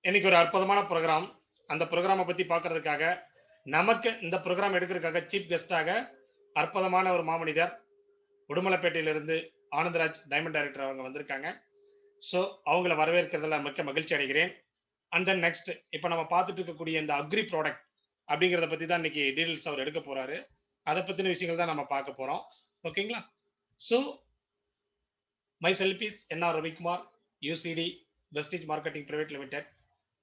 இன்னைக்கு ஒரு அற்புதமான ப்ரோகிராம். அந்த ப்ரோகிராம பத்தி பார்க்கறதுக்காக, நமக்கு இந்த ப்ரோகிராம் எடுக்கறதுக்காக சீஃப் கெஸ்ட்டாக அற்புதமான ஒரு மாமனிதர், உடுமலைப்பேட்டையிலிருந்து ஆனந்தராஜ் டைமண்ட் டைரக்டர் அவங்க வந்திருக்காங்க. ஸோ, அவங்கள வரவேற்கிறதுல மிக்க மகிழ்ச்சி அடைகிறேன். அண்ட் தென் நெக்ஸ்ட் இப்ப நம்ம பார்த்துட்டு இருக்கக்கூடிய இந்த அக்ரி ப்ராடக்ட் அப்படிங்கிறத பத்தி தான் இன்னைக்கு டீடெயில்ஸ் அவர் எடுக்க போறாரு. அத பத்தின விஷயங்கள் தான் நம்ம பார்க்க போறோம். ஓகேங்களா? So, my self is N R. Ravikumar, UCD wastage marketing private limited.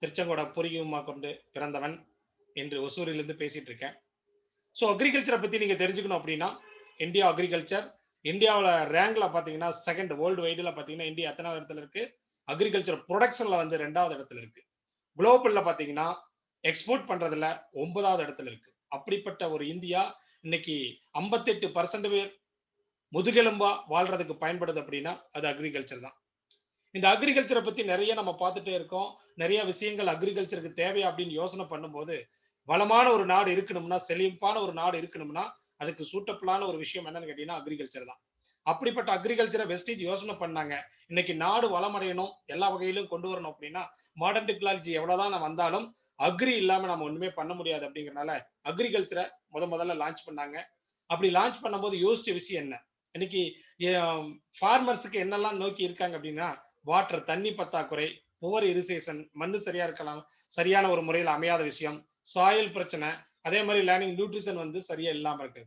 திருச்செங்கோட பூர்வீகமா கொண்டு பிறந்தவன். இன்று ஒசூரிலிருந்து பேசிட்டு இருக்கேன். ஸோ அக்ரிகல்ச்சரை பத்தி நீங்க தெரிஞ்சுக்கணும் அப்படின்னா, இந்தியா அக்ரிகல்ச்சர் இந்தியாவுல ரேங்க்ல பாத்தீங்கன்னா, செகண்ட் வேர்ல்டு வைடுல பாத்தீங்கன்னா, இந்தியா எத்தனாவது இடத்துல இருக்கு? அக்ரிகல்ச்சர் புரொடக்ஷன்ல வந்து 2வது இடத்துல இருக்கு. குளோபல்ல பாத்தீங்கன்னா, எக்ஸ்போர்ட் பண்றதுல 9வது இடத்துல இருக்கு. அப்படிப்பட்ட ஒரு இந்தியா இன்னைக்கு 58% பேர் முதுகெலும்பா வாழ்றதுக்கு பயன்படுது அப்படின்னா, அது அக்ரிகல்ச்சர் தான். இந்த அக்ரிகல்ச்சரை பத்தி நிறைய நம்ம பார்த்துட்டே இருக்கோம். நிறைய விஷயங்கள் அக்ரிகல்ச்சருக்கு தேவையா அப்படின்னு யோசனை பண்ணும்போது, வளமான ஒரு நாடு இருக்கணும்னா, செழிப்பான ஒரு நாடு இருக்கணும்னா, அதுக்கு சூட்டபிளான ஒரு விஷயம் என்னன்னு கேட்டீங்கன்னா, அக்ரிகல்ச்சர் தான். அப்படிப்பட்ட அக்ரிகல்ச்சரை வெஸ்டீஜ் யோசனை பண்ணாங்க. இன்னைக்கு நாடு வளமடையணும், எல்லா வகையிலும் கொண்டு வரணும் அப்படின்னா, மாடர்ன் டெக்னாலஜி எவ்வளவுதான் நான் வந்தாலும், அக்ரி இல்லாம நம்ம ஒண்ணுமே பண்ண முடியாது அப்படிங்கிறனால, அக்ரிகல்ச்சரை முதல்ல லான்ச் பண்ணாங்க. அப்படி லான்ச் பண்ணும்போது யோசிச்ச விஷயம் என்ன? இன்னைக்கு ஃபார்மர்ஸுக்கு என்னெல்லாம் நோக்கி இருக்காங்க அப்படின்னா, வாட்டர் தண்ணி பத்தாக்குறை, புவர் இரிசேஷன், மண்ணு சரியா இருக்கலாம், சரியான ஒரு முறையில் அமையாத விஷயம், சாயில் பிரச்சனை, அதே மாதிரி லேர்னிங் நியூட்ரிஷன் வந்து சரியா இல்லாம இருக்கு.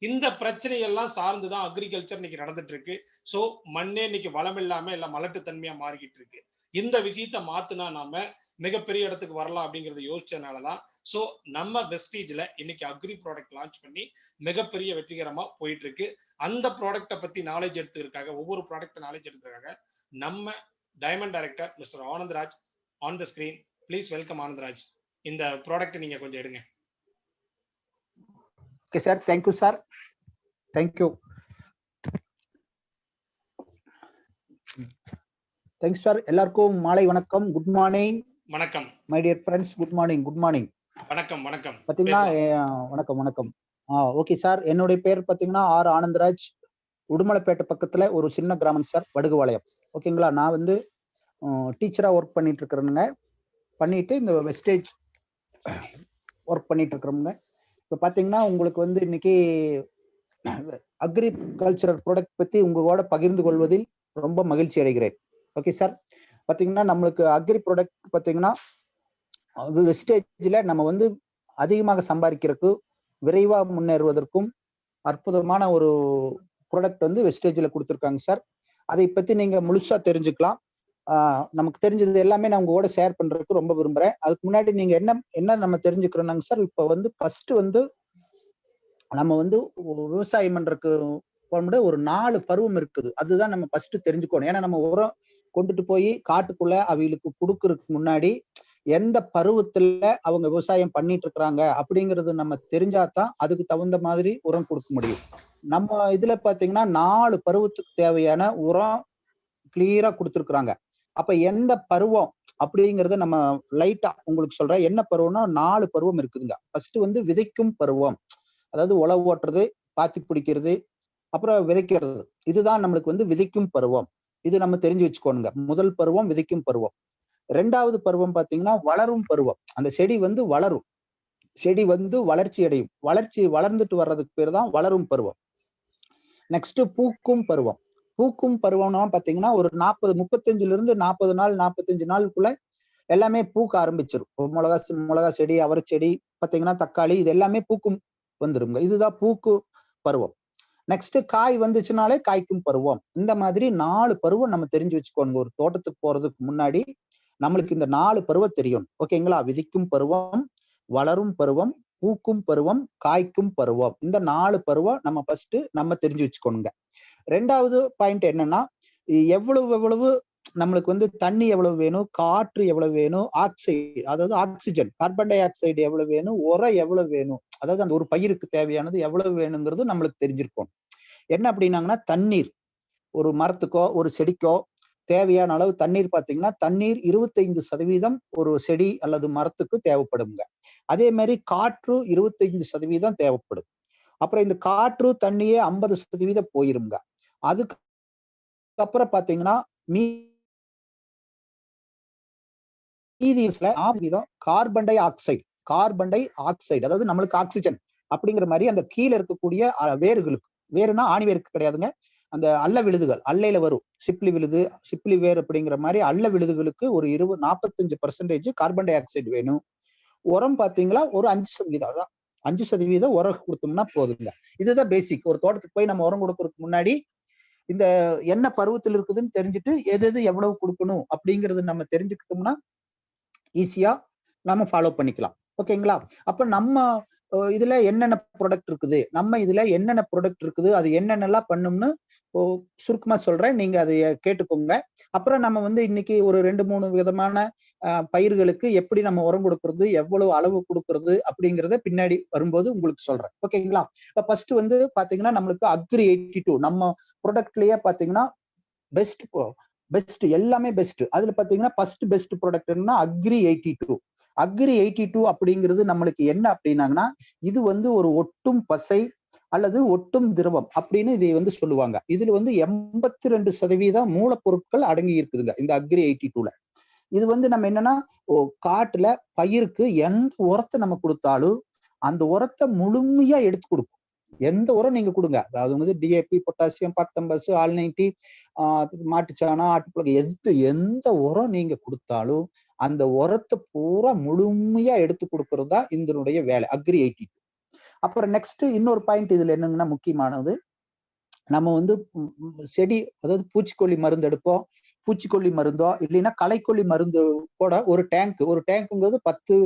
இந்த பிரச்சனை எல்லாம் சார்ந்து தான் அக்ரிகல்ச்சர் இன்னைக்கு நடந்துட்டு இருக்கு. சோ மண்ணே இன்னைக்கு வளம் இல்லாம எல்லாம் மலட்டு தன்மையா மாறிக்கிட்டு இருக்கு. இந்த விஷயத்த மாத்துனா நாம மிகப்பெரிய இடத்துக்கு வரலாம் அப்படிங்கறத யோசிச்சனால தான் சோ நம்ம வெஸ்டீஜ்ல இன்னைக்கு அக்ரி ப்ராடக்ட் லான்ச் பண்ணி மிகப்பெரிய வெற்றிகரமா போயிட்டு இருக்கு. அந்த ப்ராடக்ட்ட பத்தி நாலேஜ் எடுத்துக்கிறதுக்காக ஒவ்வொரு ப்ராடக்ட் நாலேஜ் எடுக்கிறதுக்காக நம்ம diamond director mister Anandraj on the screen. Please welcome Anandraj. இந்த ப்ராடக்ட் நீங்க கொஞ்சம் எடுங்க. Okay sir, thank you sir, thank you. Thanks sir. எல்லாருக்கும் மாலை வணக்கம், குட் மார்னிங். வணக்கம் my dear friends, good morning, good morning. வணக்கம் வணக்கம். பாத்தீங்கன்னா வணக்கம் வணக்கம். ஓகே சார், என்னுடைய பேர் பாத்தீங்கன்னா ஆர் ஆனந்தராஜ். உடுமலைப்பேட்டை பக்கத்துல ஒரு சின்ன கிராமம் சார், வடுகுவாளையம். ஓகேங்களா? நான் வந்து டீச்சரா ஒர்க் பண்ணிட்டு இருக்கிறேனுங்க. பண்ணிட்டு இந்த வெஸ்டேஜ் ஒர்க் பண்ணிட்டு இருக்கிறோமுங்க. இப்ப பாத்தீங்கன்னா உங்களுக்கு வந்து இன்னைக்கு அக்ரிகல்ச்சரல் ப்ராடக்ட் பத்தி உங்களோட பகிர்ந்து கொள்வதில் ரொம்ப மகிழ்ச்சி அடைகிறேன். Okay sir. பாத்தீங்கன்னா நம்மளுக்கு அக்ரி ப்ராடக்ட் பாத்தீங்கன்னா வெஸ்டேஜ்ல நம்ம வந்து அதிகமாக சம்பாதிக்கிறதுக்கு, விரைவா முன்னேறுவதற்கும் அற்புதமான ஒரு ப்ராடக்ட் வந்து வெஸ்டேஜ்ல கொடுத்துருக்காங்க சார். அதை பத்தி நீங்க முழுசா தெரிஞ்சுக்கலாம். நமக்கு தெரிஞ்சது எல்லாமே நான் உங்களோட ஷேர் பண்றதுக்கு ரொம்ப விரும்புறேன். அதுக்கு முன்னாடி நீங்க என்ன நம்ம தெரிஞ்சுக்கிறோம்னாங்க சார், இப்ப வந்து ஃபர்ஸ்ட் வந்து நம்ம வந்து விவசாயம் பண்றதுக்கு ஒரு 4 பருவம் இருக்குது. அதுதான் நம்ம ஃபர்ஸ்ட் தெரிஞ்சுக்கணும். ஏன்னா நம்ம உரம் கொண்டுட்டு போய் காட்டுக்குள்ள அவைகளுக்கு கொடுக்கறதுக்கு முன்னாடி எந்த பருவத்துல அவங்க விவசாயம் பண்ணிட்டு இருக்கிறாங்க அப்படிங்கறது நம்ம தெரிஞ்சாதான் அதுக்கு தகுந்த மாதிரி உரம் கொடுக்க முடியும். நம்ம இதுல பாத்தீங்கன்னா 4 பருவத்துக்கு தேவையான உரம் கிளியரா கொடுத்துருக்காங்க. அப்ப எந்த பருவம் அப்படிங்கறத நம்ம லைட்டா உங்களுக்கு சொல்றேன். என்ன பருவம்னா 4 பருவம் இருக்குதுங்க. ஃபர்ஸ்ட் வந்து விதைக்கும் பருவம், அதாவது உழவு ஓட்டுறது, பாத்தி பிடிக்கிறது, அப்புறம் விதைக்கிறது. இதுதான் நம்மளுக்கு வந்து விதைக்கும் பருவம். இது நம்ம தெரிஞ்சு வச்சுக்கோணுங்க. முதல் பருவம் விதைக்கும் பருவம். 2வது பருவம் பாத்தீங்கன்னா வளரும் பருவம். அந்த செடி வந்து வளரும், செடி வந்து வளர்ச்சி அடையும். வளர்ந்துட்டு வர்றதுக்கு பேர் தான் வளரும் பருவம். நெக்ஸ்ட் பூக்கும் பருவம். பூக்கும் பருவம்னா பாத்தீங்கன்னா ஒரு 35ல இருந்து 40 நாள் 45 நாளுக்குள்ள எல்லாமே பூக்க ஆரம்பிச்சிடும். மிளகா செடி, அவரை செடி, பாத்தீங்கன்னா தக்காளி, இது எல்லாமே பூக்கும் வந்துருங்க. இதுதான் பூக்கு பருவம். நெக்ஸ்ட் காய் வந்துச்சுனாலே காய்க்கும் பருவம். இந்த மாதிரி 4 பருவம் நம்ம தெரிஞ்சு வச்சுக்கோங்க. ஒரு தோட்டத்துக்கு போறதுக்கு முன்னாடி நம்மளுக்கு இந்த 4 பருவம் தெரியும். ஓகேங்களா? விதைக்கும் பருவம், வளரும் பருவம், பூக்கும் பருவம், காய்க்கும் பருவம். இந்த 4 பருவம் நம்ம ஃபர்ஸ்ட் நம்ம தெரிஞ்சு வச்சுக்கோங்க. 2வது பாயிண்ட் என்னன்னா, எவ்வளவு நம்மளுக்கு வந்து தண்ணி எவ்வளவு வேணும், காற்று எவ்வளவு வேணும், ஆக்சைடு அதாவது ஆக்சிஜன், கார்பன் டை ஆக்சைடு எவ்வளவு வேணும், உரம் எவ்வளவு வேணும், அதாவது அந்த ஒரு பயிருக்கு தேவையானது எவ்வளவு வேணுங்கிறது நம்மளுக்கு தெரிஞ்சிருக்கும். என்ன அப்படின்னாங்கன்னா, தண்ணீர் ஒரு மரத்துக்கோ ஒரு செடிக்கோ தேவையான அளவு தண்ணீர் பாத்தீங்கன்னா, தண்ணீர் 25% ஒரு செடி அல்லது மரத்துக்கு தேவைப்படுங்க. அதே மாதிரி காற்று 25% தேவைப்படும். அப்புறம் இந்த காற்று தண்ணியே 50% போயிருங்க. அதுக்கப்புறம் பாத்தீங்கன்னா மீதி carbon di oxide. Carbon di oxide அதாவது நம்மளுக்கு ஆக்சிஜன் அப்படிங்கிற மாதிரி அந்த கீழே இருக்கக்கூடிய வேர்களுக்கு, வேறுனா ஆணி வேருக்கு கிடையாதுங்க, அந்த அல்ல விழுதுகள், அல்லையில வரும் சிப்லி விழுது, சிப்லி வேர் அப்படிங்கிற மாதிரி அல்ல விழுதுகளுக்கு ஒரு 45% கார்பன் டை ஆக்சைடு வேணும். உரம் பாத்தீங்களா ஒரு 5% தான். 5% உரம் கொடுத்தோம்னா போதுங்க. இதுதான் பேசிக். ஒரு தோட்டத்துக்கு போய் நம்ம உரம் கொடுக்கறதுக்கு முன்னாடி இந்த என்ன பருவத்தில் இருக்குதுன்னு தெரிஞ்சுட்டு எது எது எவ்வளவு கொடுக்கணும் அப்படிங்கறது நம்ம தெரிஞ்சுக்கிட்டோம்னா ஈஸியா நம்ம ஃபாலோ பண்ணிக்கலாம். ஓகேங்களா? அப்ப நம்ம இதுல என்னென்ன ப்ராடக்ட் இருக்குது, நம்ம இதுல என்னென்ன ப்ராடக்ட் இருக்குது, அது என்னென்னலாம் பண்ணும்னு சுருக்கமா சொல்றேன், நீங்க அதை கேட்டுக்கோங்க. அப்புறம் நம்ம வந்து இன்னைக்கு ஒரு 2-3 விதமான பயிர்களுக்கு எப்படி நம்ம உரம் கொடுக்கறது, எவ்வளவு அளவு கொடுக்கறது அப்படிங்கறத பின்னாடி வரும்போது உங்களுக்கு சொல்றேன். ஓகேங்களா? இப்ப ஃபர்ஸ்ட் வந்து பாத்தீங்கன்னா நம்மளுக்கு அக்ரி 82 நம்ம ப்ராடக்ட்லயே பாத்தீங்கன்னா பெஸ்ட் எல்லாமே பெஸ்ட். அதுல பாத்தீங்கன்னா ஃபர்ஸ்ட் பெஸ்ட் ப்ராடக்ட் என்னன்னா அக்ரி 82. அக்ரி 82 அப்படிங்கிறது நம்மளுக்கு என்ன அப்படின்னாங்கன்னா, இது வந்து ஒரு ஒட்டும் பசை அல்லது ஒட்டும் திரவம் அப்படின்னு இதை வந்து சொல்லுவாங்க. இதுல வந்து 82% மூலப்பொருட்கள் அடங்கி இருக்குதுங்க இந்த அக்ரி 82ல. இது வந்து நம்ம என்னன்னா காட்டுல பயிருக்கு எந்த உரத்தை நம்ம கொடுத்தாலும் அந்த உரத்தை முழுமையா எடுத்து கொடுக்கும். எந்த உரம் நீங்க கொடுங்க, அதாவது வந்து டிஏபி, பொட்டாசியம், பத்தம்பஸ், ஆல்-90, மாட்டுச்சாணம், ஆட்டுப்புழுக்கை, எந்த உரம் நீங்க கொடுத்தாலும் அந்த உரத்தை பூரா முழுமையா எடுத்து கொடுக்கறது தான் இதனுடைய வேலை அக்ரி 82. அப்புறம் நெக்ஸ்ட் இன்னொரு பாயிண்ட் இதுல என்னங்கன்னா முக்கியமானது, நம்ம வந்து செடி அதாவது பூச்சிக்கொல்லி மருந்து எடுப்போம். பூச்சிக்கொல்லி மருந்தோ இல்லைன்னா களைக்கொல்லி மருந்து கூட ஒரு டேங்க்குங்கிறது 10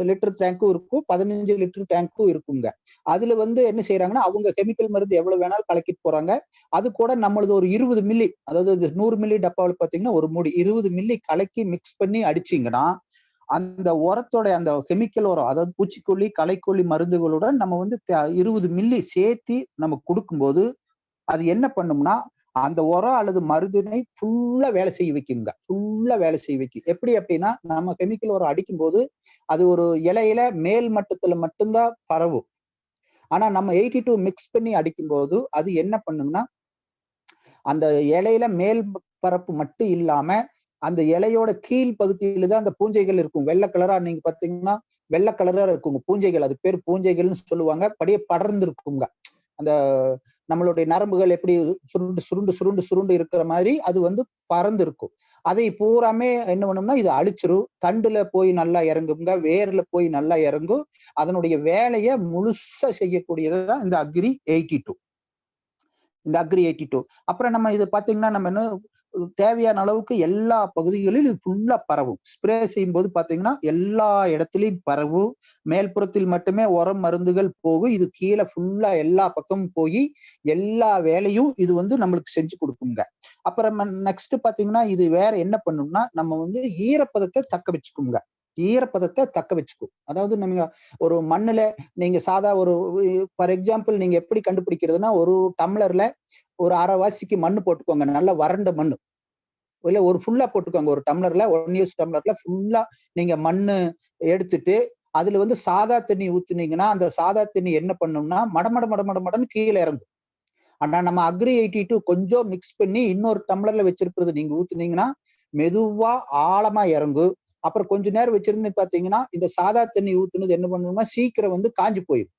லிட்டர் டேங்க்கும் இருக்கும், 15 லிட்டர் டேங்க்கும் இருக்குங்க. அதுல வந்து என்ன செய்யறாங்கன்னா அவங்க கெமிக்கல் மருந்து எவ்வளவு வேணாலும் கலக்கிட்டு போறாங்க. அது கூட நம்மளது ஒரு 20 மில்லி, அதாவது 100 மில்லி டப்பாவில் பாத்தீங்கன்னா ஒரு மூடி 20 மில்லி கலக்கி மிக்ஸ் பண்ணி அடிச்சிங்கன்னா அந்த உரத்தோட அந்த கெமிக்கல் உரம் அதாவது பூச்சிக்கொல்லி களைக்கொல்லி மருந்துகளுடன் நம்ம வந்து 20 மில்லி சேர்த்தி நம்ம கொடுக்கும்போது அது என்ன பண்ணும்னா அந்த உரம் அல்லது மருந்தினை ஃபுல்லா வேலை செய்ய வைக்குங்க. ஃபுல்லா வேலை செய்ய வைக்கும். எப்படி அப்படின்னா நம்ம கெமிக்கல் உரம் அடிக்கும் போது அது ஒரு இலையில மேல் மட்டத்துல மட்டும்தான் பரவும். ஆனா நம்ம 82 மிக்ஸ் பண்ணி அடிக்கும் போது அது என்ன பண்ணும்னா அந்த இலையில மேல் பரப்பு மட்டும் இல்லாம அந்த இலையோட கீழ் பகுதியில தான் அந்த பூஞ்சைகள் இருக்கும். வெள்ளை கலரா நீங்க பாத்தீங்கன்னா வெள்ளை கலரா இருக்குங்க பூஞ்சைகள். அதுக்கு பேர் பூஞ்சைகள்னு சொல்லுவாங்க. அப்படியே படர்ந்து இருக்குங்க. அந்த நம்மளுடைய நரம்புகள் எப்படி சுருண்டு சுருண்டு சுருண்டு சுருண்டு இருக்கிற மாதிரி அது வந்து பறந்து இருக்கும். அதை பூராமே என்ன பண்ணணும்னா இது அழிச்சிரும். தண்டுல போய் நல்லா இறங்குங்க, வேர்ல போய் நல்லா இறங்கும். அதனுடைய வேலையை முழுசா செய்யக்கூடியதுதான் இந்த அக்ரி 82. இந்த அக்ரி 82 அப்புறம் நம்ம இது பாத்தீங்கன்னா நம்ம என்ன தேவையான அளவுக்கு எல்லா பகுதிகளிலும் இது ஃபுல்லா பரவும். ஸ்ப்ரே செய்யும் போது பாத்தீங்கன்னா எல்லா இடத்துலயும் பரவும். மேல்புறத்தில் மட்டுமே உரம் மருந்துகள் போகும். இது கீழே ஃபுல்லா எல்லா பக்கமும் போய் எல்லா வேலையும் இது வந்து நம்மளுக்கு செஞ்சு கொடுக்குங்க. அப்புறம் நெக்ஸ்ட் பாத்தீங்கன்னா இது வேற என்ன பண்ணும்னா நம்ம வந்து ஈரப்பதத்தை தக்க வச்சுக்குங்க. ஈரப்பதத்தை தக்க வச்சுக்கும். அதாவது நம்ம ஒரு மண்ணுல நீங்க சாதா ஒரு ஃபார் எக்ஸாம்பிள் நீங்க எப்படி கண்டுபிடிக்கிறதுனா ஒரு டம்ளர்ல ஒரு அரைவாசிக்கு மண்ணு போட்டுக்கோங்க, நல்ல வறண்ட மண்ணு. இல்ல ஒரு ஃபுல்லா போட்டுக்கோங்க. ஒரு டம்ளர்ல 1 யூஸ் டம்ளர்ல ஃபுல்லா நீங்க மண்ணு எடுத்துட்டு அதுல வந்து சாதா தண்ணி ஊத்துனீங்கன்னா அந்த சாதா தண்ணி என்ன பண்ணும்னா மடமடன்னு கீழே இறங்கும். ஆனா நம்ம அக்ரி 82 கொஞ்சம் மிக்ஸ் பண்ணி இன்னொரு டம்ளர்ல வச்சிருக்கிறது நீங்க ஊத்துனீங்கன்னா மெதுவா ஆழமா இறங்கும். அப்புறம் கொஞ்ச நேரம் வச்சிருந்து பாத்தீங்கன்னா இந்த சாதா தண்ணி ஊத்துனது என்ன பண்ணணும்னா சீக்கிரம் வந்து காஞ்சு போயிடும்.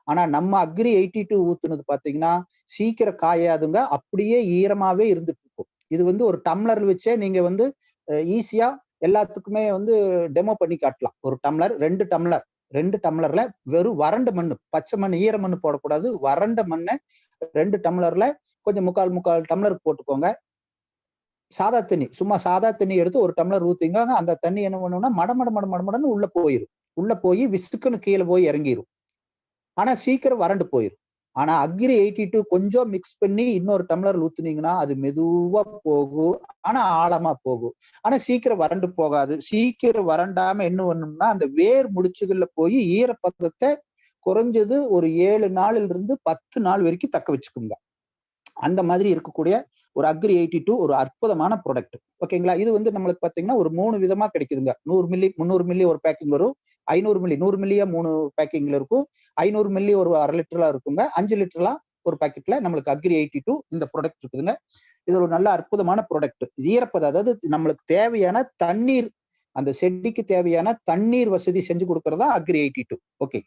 ஆனா நம்ம அக்ரி 82 ஊத்துனது பாத்தீங்கன்னா சீக்கிரம் காயாதுங்க, அப்படியே ஈரமாவே இருந்துட்டு இருக்கும். இது வந்து ஒரு டம்ளர் வச்சே நீங்க வந்து ஈஸியா எல்லாத்துக்குமே வந்து டெமோ பண்ணி காட்டலாம். ஒரு டம்ளர் 2 டம்ளர்ல வெறும் வறண்ட மண்ணு, பச்சை மண் ஈர மண்ணு போடக்கூடாது, வறண்ட மண்ணை 2 டம்ளர்ல கொஞ்சம் முக்கால் டம்ளர் போட்டுக்கோங்க. சாதா தண்ணி, சும்மா சாதா தண்ணி எடுத்து ஒரு டம்ளர் ஊத்திங்க. அந்த தண்ணி என்ன பண்ணும்னா மடமடன்னு உள்ள போயிரும். உள்ள போய் விசுக்குன்னு கீழே போய் இறங்கிரும். ஆனா சீக்கிரம் வறண்டு போயிரும். ஆனா அக்ரி 82 கொஞ்சம் மிக்ஸ் பண்ணி இன்னொரு டம்ளர் ஊத்துனீங்கன்னா அது மெதுவா போகும். ஆனா ஆழமா போகும். ஆனா சீக்கிரம் வறண்டு போகாது. சீக்கிரம் வறண்டாம என்ன பண்ணும்னா அந்த வேர் முடிச்சுகள்ல போய் ஈரப்பதத்தை குறைஞ்சது ஒரு 7 நாளில் இருந்து 10 நாள் வரைக்கும் தக்க வச்சுக்குங்க. அந்த மாதிரி இருக்கக்கூடிய ஒரு அக்ரி 82 ஒரு அற்புதமான ப்ராடக்ட். ஓகேங்களா? இது வந்து நம்மளுக்கு பாத்தீங்கன்னா ஒரு 3 விதமா கிடைக்குதுங்க. 100 மில்லி 300 மில்லி ஒரு பேக்கிங் வரும். 500 மில்லி 100 மில்லியா 3 பேக்கிங்ல இருக்கும். 500 மில்லி ஒரு 1/2 லிட்டர்ல இருக்குங்க. 5 லிட்டர்லாம் ஒரு பாக்கெட்ல நம்மளுக்கு அக்ரி 82 இந்த ப்ராடக்ட் இருக்குதுங்க. இது ஒரு நல்ல அற்புதமான ப்ராடக்ட். ஈரப்பதம் அதாவது நம்மளுக்கு தேவையான தண்ணீர் அந்த செடிக்கு தேவையான தண்ணீர் வசதி செஞ்சு கொடுக்கறதா அக்ரி 82. ஓகே.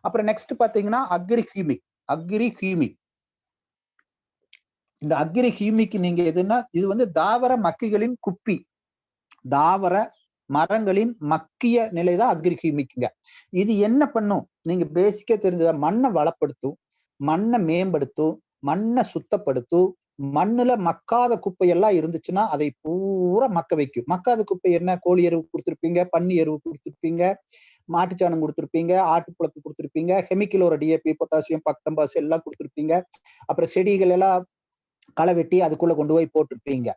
அப்புறம் நெக்ஸ்ட் பாத்தீங்கன்னா அக்ரி ஹியூமிக். இந்த அக்ரி ஹியூமிக் நீங்க எதுன்னா, இது வந்து தாவர மக்கிகளின் குப்பி, தாவர மரங்களின் மக்கிய நிலைதான் அக்ரி ஹியூமிக்ங்க. இது என்ன பண்ணும்? நீங்க பேசிக்கா தெரிஞ்சத மண்ணை வளப்படுத்தும், மண்ணை மேம்படுத்தும், மண்ணை சுத்தப்படுத்தும். மண்ணுல மக்காத குப்பை எல்லாம் இருந்துச்சுன்னா அதை பூரா மக்க வைக்கும். மக்காத குப்பை என்ன? கோழி எருவு கொடுத்துருப்பீங்க, பன்னி எருவு கொடுத்துருப்பீங்க, மாட்டுச்சாணம் கொடுத்துருப்பீங்க, ஆட்டுப்புழப்பு கொடுத்துருப்பீங்க, கெமிக்கலோட டிஏபி, பொட்டாசியம், பக்டம்பாஸ் எல்லாம் கொடுத்துருப்பீங்க. அப்புறம் செடிகள் எல்லாம் களை வெட்டி அதுக்குள்ள கொண்டு போய் போட்டிருப்பீங்க.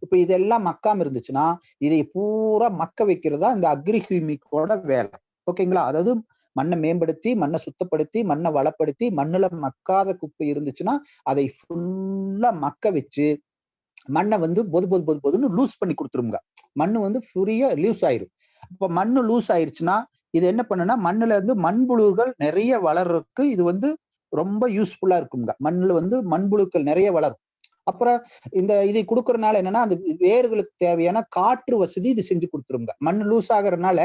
இப்ப இதெல்லாம் மக்காம இருந்துச்சுன்னா இதை பூரா மக்க வைக்கிறதா இந்த அக்ரி ஹியூமிக்கோட வேலை. ஓகேங்களா? அதாவது மண்ணை மேம்படுத்தி, மண்ணை சுத்தப்படுத்தி, மண்ணை வளப்படுத்தி, மண்ணுல மக்காத குப்பை இருந்துச்சுன்னா அதை ஃபுல்லா மக்க வச்சு மண்ணை வந்து பொதுன்னு லூஸ் பண்ணி கொடுத்துருங்க. மண்ணு வந்து ஃப்ரீயா லூஸ் ஆயிரும். இப்ப மண்ணு லூஸ் ஆயிருச்சுன்னா இது என்ன பண்ணுன்னா, மண்ணுல இருந்து மண்புழுகள் நிறைய வளர்றதுக்கு இது வந்து ரொம்ப யூஸ்ஃபுல்லா இருக்குங்க. மண்ணுல வந்து மண்புழுக்கள் நிறைய வளரும். அப்புறம் இதை கொடுக்கறதுனால என்னன்னா, அந்த வேர்களுக்கு தேவையான காற்று வசதி இது செஞ்சு கொடுத்துருங்க. மண் லூஸ் ஆகுறதுனால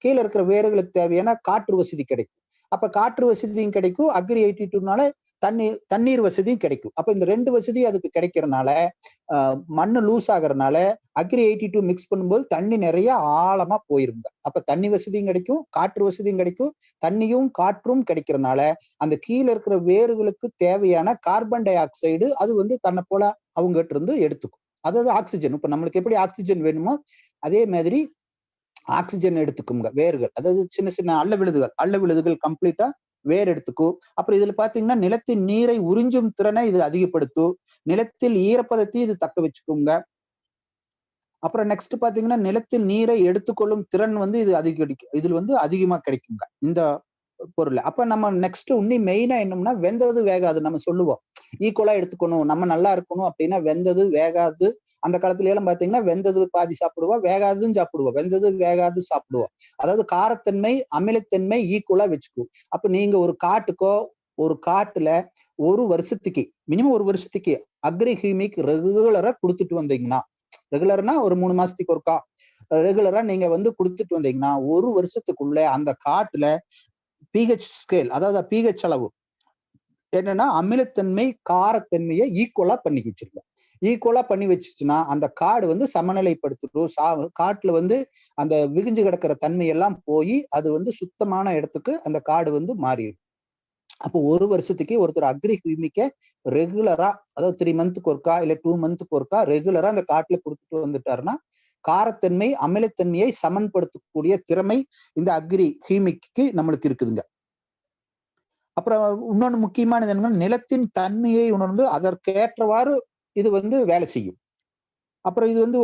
கீழே இருக்கிற வேர்களுக்கு தேவையான காற்று வசதி கிடைக்கும். அப்ப காற்று வசதியும் கிடைக்கும், அக்ரி 82னால தண்ணீர் வசதியும் கிடைக்கும். அப்ப இந்த 2 வசதி அதுக்கு கிடைக்கிறதுனால மண்ணு லூஸ் ஆகுறதுனால அக்ரி 82 மிக்ஸ் பண்ணும்போது தண்ணி நிறைய ஆழமா போயிருங்க. அப்ப தண்ணி வசதியும் கிடைக்கும், காற்று வசதியும் கிடைக்கும். தண்ணியும் காற்றும் கிடைக்கிறதுனால அந்த கீழே இருக்கிற வேர்களுக்கு தேவையான கார்பன் டை ஆக்சைடு அது வந்து தன்னை போல அவங்ககிட்ட இருந்து எடுத்துக்கும். அதாவது ஆக்சிஜன். இப்ப நம்மளுக்கு எப்படி ஆக்சிஜன் வேணுமோ அதே மாதிரி ஆக்சிஜன் எடுத்துக்குங்க வேர்கள். அதாவது சின்ன சின்ன அல்ல விழுதுகள் கம்ப்ளீட்டா வேர் எடுத்துக்கும். அப்புறம் இதுல பாத்தீங்கன்னா நிலத்தின் நீரை உறிஞ்சும் திறனை இது அதிகப்படுத்தும். நிலத்தில் ஈரப்பதத்தையும் இது தக்க வச்சுக்குங்க. அப்புறம் நெக்ஸ்ட் பாத்தீங்கன்னா நிலத்தில் நீரை எடுத்துக்கொள்ளும் திறன் வந்து இது இதுல வந்து அதிகமா கிடைக்குங்க இந்த பொருள். அப்ப நம்ம நெக்ஸ்ட் உன்னி மெயினா என்னம்னா, வெந்தது வேகாது நம்ம சொல்லுவோம். ஈக்குவலா எடுத்துக்கணும், நம்ம நல்லா இருக்கணும் அப்படின்னா வெந்தது வேகாது. அந்த காலத்துல எல்லாம் பாத்தீங்கன்னா வெந்தது பாதி சாப்பிடுவோம், வேகாதுன்னு சாப்பிடுவோம், வெந்தது வேகாது சாப்பிடுவோம். அதாவது காரத்தன்மை அமிலத்தன்மை ஈக்குவலா வச்சுக்கும். அப்ப நீங்க ஒரு காட்டுல ஒரு வருஷத்துக்கு மினிமம் ஒரு வருஷத்துக்கு அக்ரி ஹியூமிக் ரெகுலரா கொடுத்துட்டு வந்தீங்கன்னா, ரெகுலர்னா ஒரு 3 மாசத்துக்கு ஒருக்கா ரெகுலரா நீங்க வந்து கொடுத்துட்டு வந்தீங்கன்னா ஒரு வருஷத்துக்குள்ள அந்த காட்டுல பிஹெச் ஸ்கேல், அதாவது பிஹெச் அளவு என்னன்னா அமிலத்தன்மை காரத்தன்மையை ஈக்குவலா பண்ணி வச்சிருக்கோம். ஈக்குவலா பண்ணி வச்சுச்சுன்னா அந்த காடு வந்து சமநிலைப்படுத்திடும். காட்டுல வந்து அந்த விகிஞ்சு கிடக்கிற தன்மை எல்லாம் போய் அது வந்து சுத்தமான இடத்துக்கு அந்த காடு வந்து மாறிடும். அப்போ ஒரு வருஷத்துக்கு ஒருத்தர் அக்ரி ஹியூமிக்க ரெகுலரா, அதாவது 3 மந்த்துக்கு ஒருக்கா இல்ல 2 மந்த்துக்கு ஒருக்கா ரெகுலரா அந்த காட்டுல கொடுத்துட்டு வந்துட்டாருன்னா காரத்தன்மை அமிலத்தன்மையை சமன்படுத்தக்கூடிய திறமை இந்த அக்ரி ஹியூமிக்கு நம்மளுக்கு இருக்குதுங்க. அப்புறம் இன்னொன்னு முக்கியமானது என்னன்னா, நிலத்தின் தன்மையை உணர்ந்து அதற்கேற்றவாறு இது வந்து வேலை செய்யும். அப்புறம் இது வந்து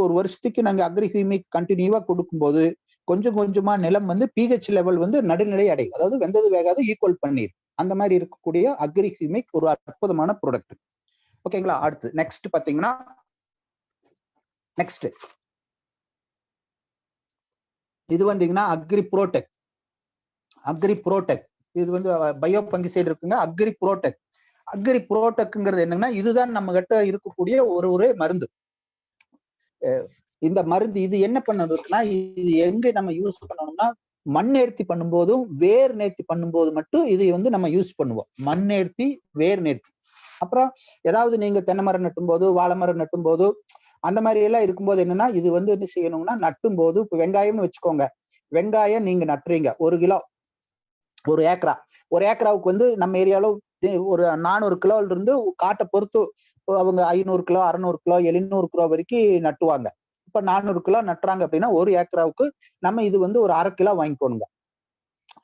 ஒரு வருஷத்துக்கு நாங்க அக்ரி ஹியூமிக் கண்டினியூவா கொடுக்கும்போது கொஞ்சம் கொஞ்சமா நிலம் வந்து பிஹெச் லெவல் வந்து நடுநிலை அடையும். அதாவது வெந்தது வேகாது ஈக்குவல் பண்ணிடும். அந்த மாதிரி இருக்கக்கூடிய அக்ரி ஹியூமிக் ஒரு அற்புதமான ப்ராடக்ட். ஓகேங்களா? அடுத்து நெக்ஸ்ட் பாத்தீங்கன்னா, இது வந்தீங்கன்னா அக்ரி ப்ரோடெக். இது வந்து பயோ பங்கிசைடு இருக்குங்க. அக்ரி ப்ரோடெக்ங்கிறது என்னன்னா, இதுதான் நம்ம கிட்ட இருக்கக்கூடிய ஒரு மருந்து. இந்த மருந்து இது என்ன பண்ணணும்னா, இது எங்க நம்ம யூஸ் பண்ணணும்னா, மண் நேர்த்தி பண்ணும்போதும் வேர் நேர்த்தி பண்ணும்போது மட்டும் இதை வந்து நம்ம யூஸ் பண்ணுவோம். மண் நேர்த்தி, வேர் நேர்த்தி. அப்புறம் ஏதாவது நீங்க தென்னை மரம் நட்டும் போது, வாழை மரம் நட்டும் போது, அந்த மாதிரி எல்லாம் இருக்கும்போது என்னன்னா, இது வந்து என்ன செய்யணும்னா, நட்டும் போது இப்ப வெங்காயம்னு வச்சுக்கோங்க. வெங்காயம் நீங்க நட்டுறீங்க 1 கிலோ, 1 ஏக்கராவுக்கு வந்து நம்ம ஏரியால ஒரு 400 கிலோல இருந்து காட்டை பொறுத்து அவங்க 500 கிலோ, 600 கிலோ, 700 கிலோ வரைக்கும் நட்டுவாங்க. இப்ப 400 கிலோ நட்டுறாங்க அப்படின்னா 1 ஏக்கராவுக்கு நம்ம இது வந்து ஒரு 1/2 கிலோ வாங்கிக்கோணுங்க.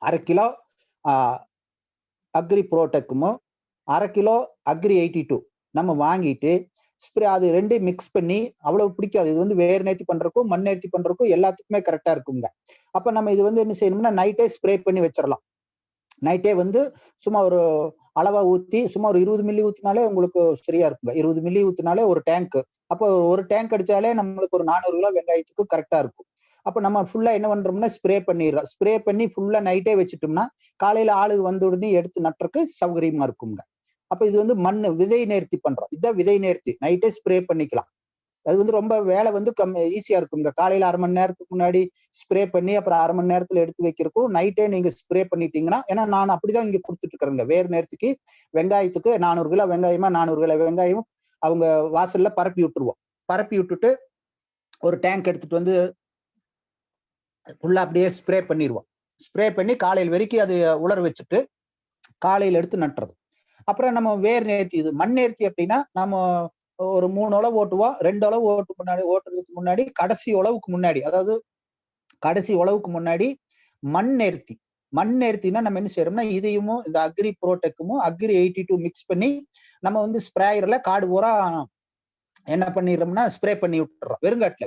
1/2 கிலோ அக்ரி ப்ரோடெக்கும் 1/2 கிலோ அக்ரி 82 நம்ம வாங்கிட்டு ஸ்ப்ரே அது 2 மிக்ஸ் பண்ணி, அவ்வளவு பிடிக்காது. இது வந்து வேர் நேர்த்தி பண்றதுக்கும் மண் நேர்த்தி பண்றதுக்கும் எல்லாத்துக்குமே கரெக்டா இருக்குங்க. அப்ப நம்ம இது வந்து என்ன செய்யணும்னா, நைட்டே ஸ்ப்ரே பண்ணி வச்சிடலாம். நைட்டே வந்து சும்மா ஒரு அளவா ஊத்தி சும்மா ஒரு 20 மில்லி ஊத்தினாலே உங்களுக்கு சரியா இருக்குங்க. 20 மில்லி ஊத்தினாலே ஒரு டேங்க். அப்போ ஒரு டேங்க் அடிச்சாலே நம்மளுக்கு ஒரு 400 கிலோ வெங்காயத்துக்கு கரெக்டா இருக்கும். அப்ப நம்ம ஃபுல்லா என்ன பண்றோம்னா ஸ்ப்ரே பண்ணிடுறோம். ஸ்ப்ரே பண்ணி ஃபுல்லா நைட்டே வச்சுட்டோம்னா காலையில ஆளு வந்த உடனே எடுத்து நட்டுறதுக்கு சௌகரியமா இருக்குங்க. அப்ப இது வந்து விதை நேர்த்தி பண்றோம். இதான் விதை நேர்த்தி. நைட்டே ஸ்ப்ரே பண்ணிக்கலாம். அது வந்து ரொம்ப வேலை வந்து ஈஸியா இருக்கும். இந்த காலையில 1/2 மணி நேரத்துக்கு முன்னாடி ஸ்ப்ரே பண்ணி அப்புறம் 1/2 மணி நேரத்துல எடுத்து வைக்கிறக்கும் நைட்டே நீங்க ஸ்ப்ரே பண்ணிட்டீங்கன்னா, ஏன்னா நான் அப்படிதான் இங்க கொடுத்துட்டு இருக்கிறேங்க. வேறு நேரத்துக்கு வெங்காயத்துக்கு 400 கிலோ வெங்காயமா 400 கிலோ வெங்காயம் அவங்க வாசல்ல பரப்பி விட்டுருவோம். பரப்பி விட்டுட்டு ஒரு டேங்க் எடுத்துட்டு வந்து ஃபுல்லா அப்படியே ஸ்ப்ரே பண்ணிடுவோம். ஸ்ப்ரே பண்ணி காலையில் வரைக்கும் அது உலர வச்சுட்டு காலையில எடுத்து நட்டுறது. அப்புறம் நம்ம வேர் நேர்த்தி, இது மண் நேர்த்தி அப்படின்னா நம்ம ஒரு 3 உழவு ஓட்டுவோம். 2 உழவு ஓட்டுறதுக்கு முன்னாடி கடைசி உழவுக்கு முன்னாடி, அதாவது கடைசி உழவுக்கு முன்னாடி மண் நேர்த்தி. மண் நேர்த்தினா நம்ம என்ன செய்யறோம்னா, இதையும் இந்த அக்ரி ப்ரோடெக்கும் அக்ரி 82 மிக்ஸ் பண்ணி நம்ம வந்து ஸ்ப்ரேயர்ல காடு பூரா என்ன பண்ணிடுறோம்னா ஸ்ப்ரே பண்ணி விட்டுறோம்.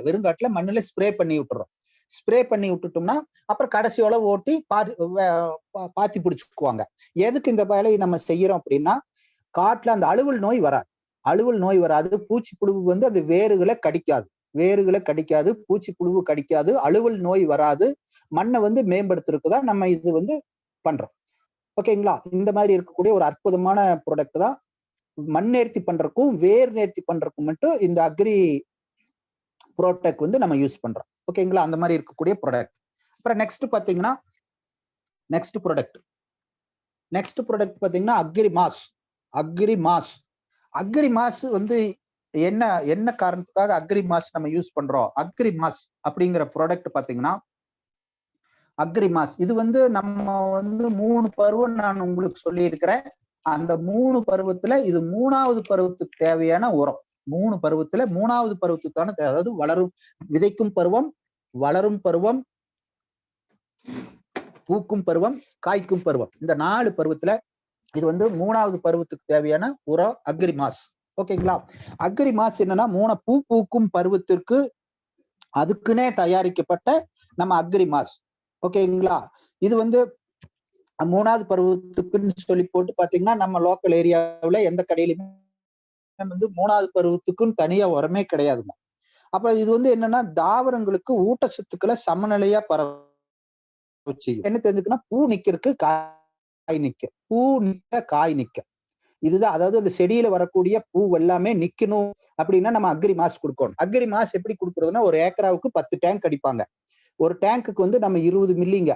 வெறுங்காட்டுல மண்ணுல ஸ்ப்ரே பண்ணி விட்டுறோம். ஸ்ப்ரே பண்ணி விட்டுட்டோம்னா அப்புறம் கடைசி உழவு ஓட்டி பாத்தி பிடிச்சுக்குவாங்க. எதுக்கு இந்த வேலையை நம்ம செய்யறோம் அப்படின்னா, காட்டுல அந்த அலுவல் நோய் வராது. பூச்சி புழு வந்து அந்த வேர்களை கடிக்காது, பூச்சி புழு கடிக்காது, அலுவல் நோய் வராது. மண்ணை வந்து மேம்படுத்துறதுக்குதான் நம்ம இது வந்து பண்றோம். ஓகேங்களா? இந்த மாதிரி இருக்கக்கூடிய ஒரு அற்புதமான ப்ராடக்ட் தான். மண் நேர்த்தி பண்றதுக்கும் வேர் நேர்த்தி பண்றதுக்கும் மட்டும் இந்த அக்ரி ப்ரோடெக் வந்து நம்ம யூஸ் பண்றோம். ஓகேங்களா? அந்த மாதிரி இருக்கக்கூடிய ப்ராடக்ட். அப்புறம் நெக்ஸ்ட் ப்ராடக்ட் பாத்தீங்கன்னா அக்ரி மாஸ் வந்து என்ன காரணத்துக்காக அக்ரி மாஸ் நம்ம யூஸ் பண்றோம்? அக்ரி மாஸ் அப்படிங்கிற ப்ராடக்ட் பாத்தீங்கன்னா, அக்ரி மாஸ் இது வந்து நம்ம வந்து 3 பருவம் நான் உங்களுக்கு சொல்லி இருக்கிறேன். அந்த 3 பருவத்துல இது 3வது பருவத்துக்கு தேவையான உரம். 3 பருவத்துல 3வது பருவத்துக்கான, அதாவது விதைக்கும் பருவம், வளரும் பருவம், பூக்கும் பருவம், காய்க்கும் பருவம். இந்த 4 பருவத்துல இது வந்து 3வது பருவத்துக்கு தேவையான உரம் அக்ரி மாஸ். ஓகேங்களா? அக்ரி மாஸ் என்னன்னா, பூ பூக்கும் பருவத்திற்கு அதுக்குன்னே தயாரிக்கப்பட்ட நம்ம அக்ரி மாஸ். ஓகேங்களா? இது வந்து 3வது பருவத்துக்குன்னு சொல்லி போட்டு பாத்தீங்கன்னா, நம்ம லோக்கல் ஏரியாவுல எந்த கடையிலுமே வந்து 3வது பருவத்துக்குன்னு தனியா உரமே கிடையாதுங்க. அப்ப இது வந்து என்னன்னா, தாவரங்களுக்கு ஊட்டச்சத்துக்களை சமநிலையா என்ன தெரிஞ்சுக்கன்னா, பூ நிக்கிறதுக்கு காய் நிக்க, இதுதான். அதாவது அந்த செடியில வரக்கூடிய பூ எல்லாமே நிக்கணும் அப்படின்னா நம்ம அக்ரி மாஸ் கொடுக்கணும். அக்ரி மாஸ் எப்படி கொடுக்கறதுன்னா, ஒரு ஏக்கராவுக்கு 10 டேங்க் அடிப்பாங்க. ஒரு டேங்குக்கு வந்து நம்ம 20 மில்லிங்க.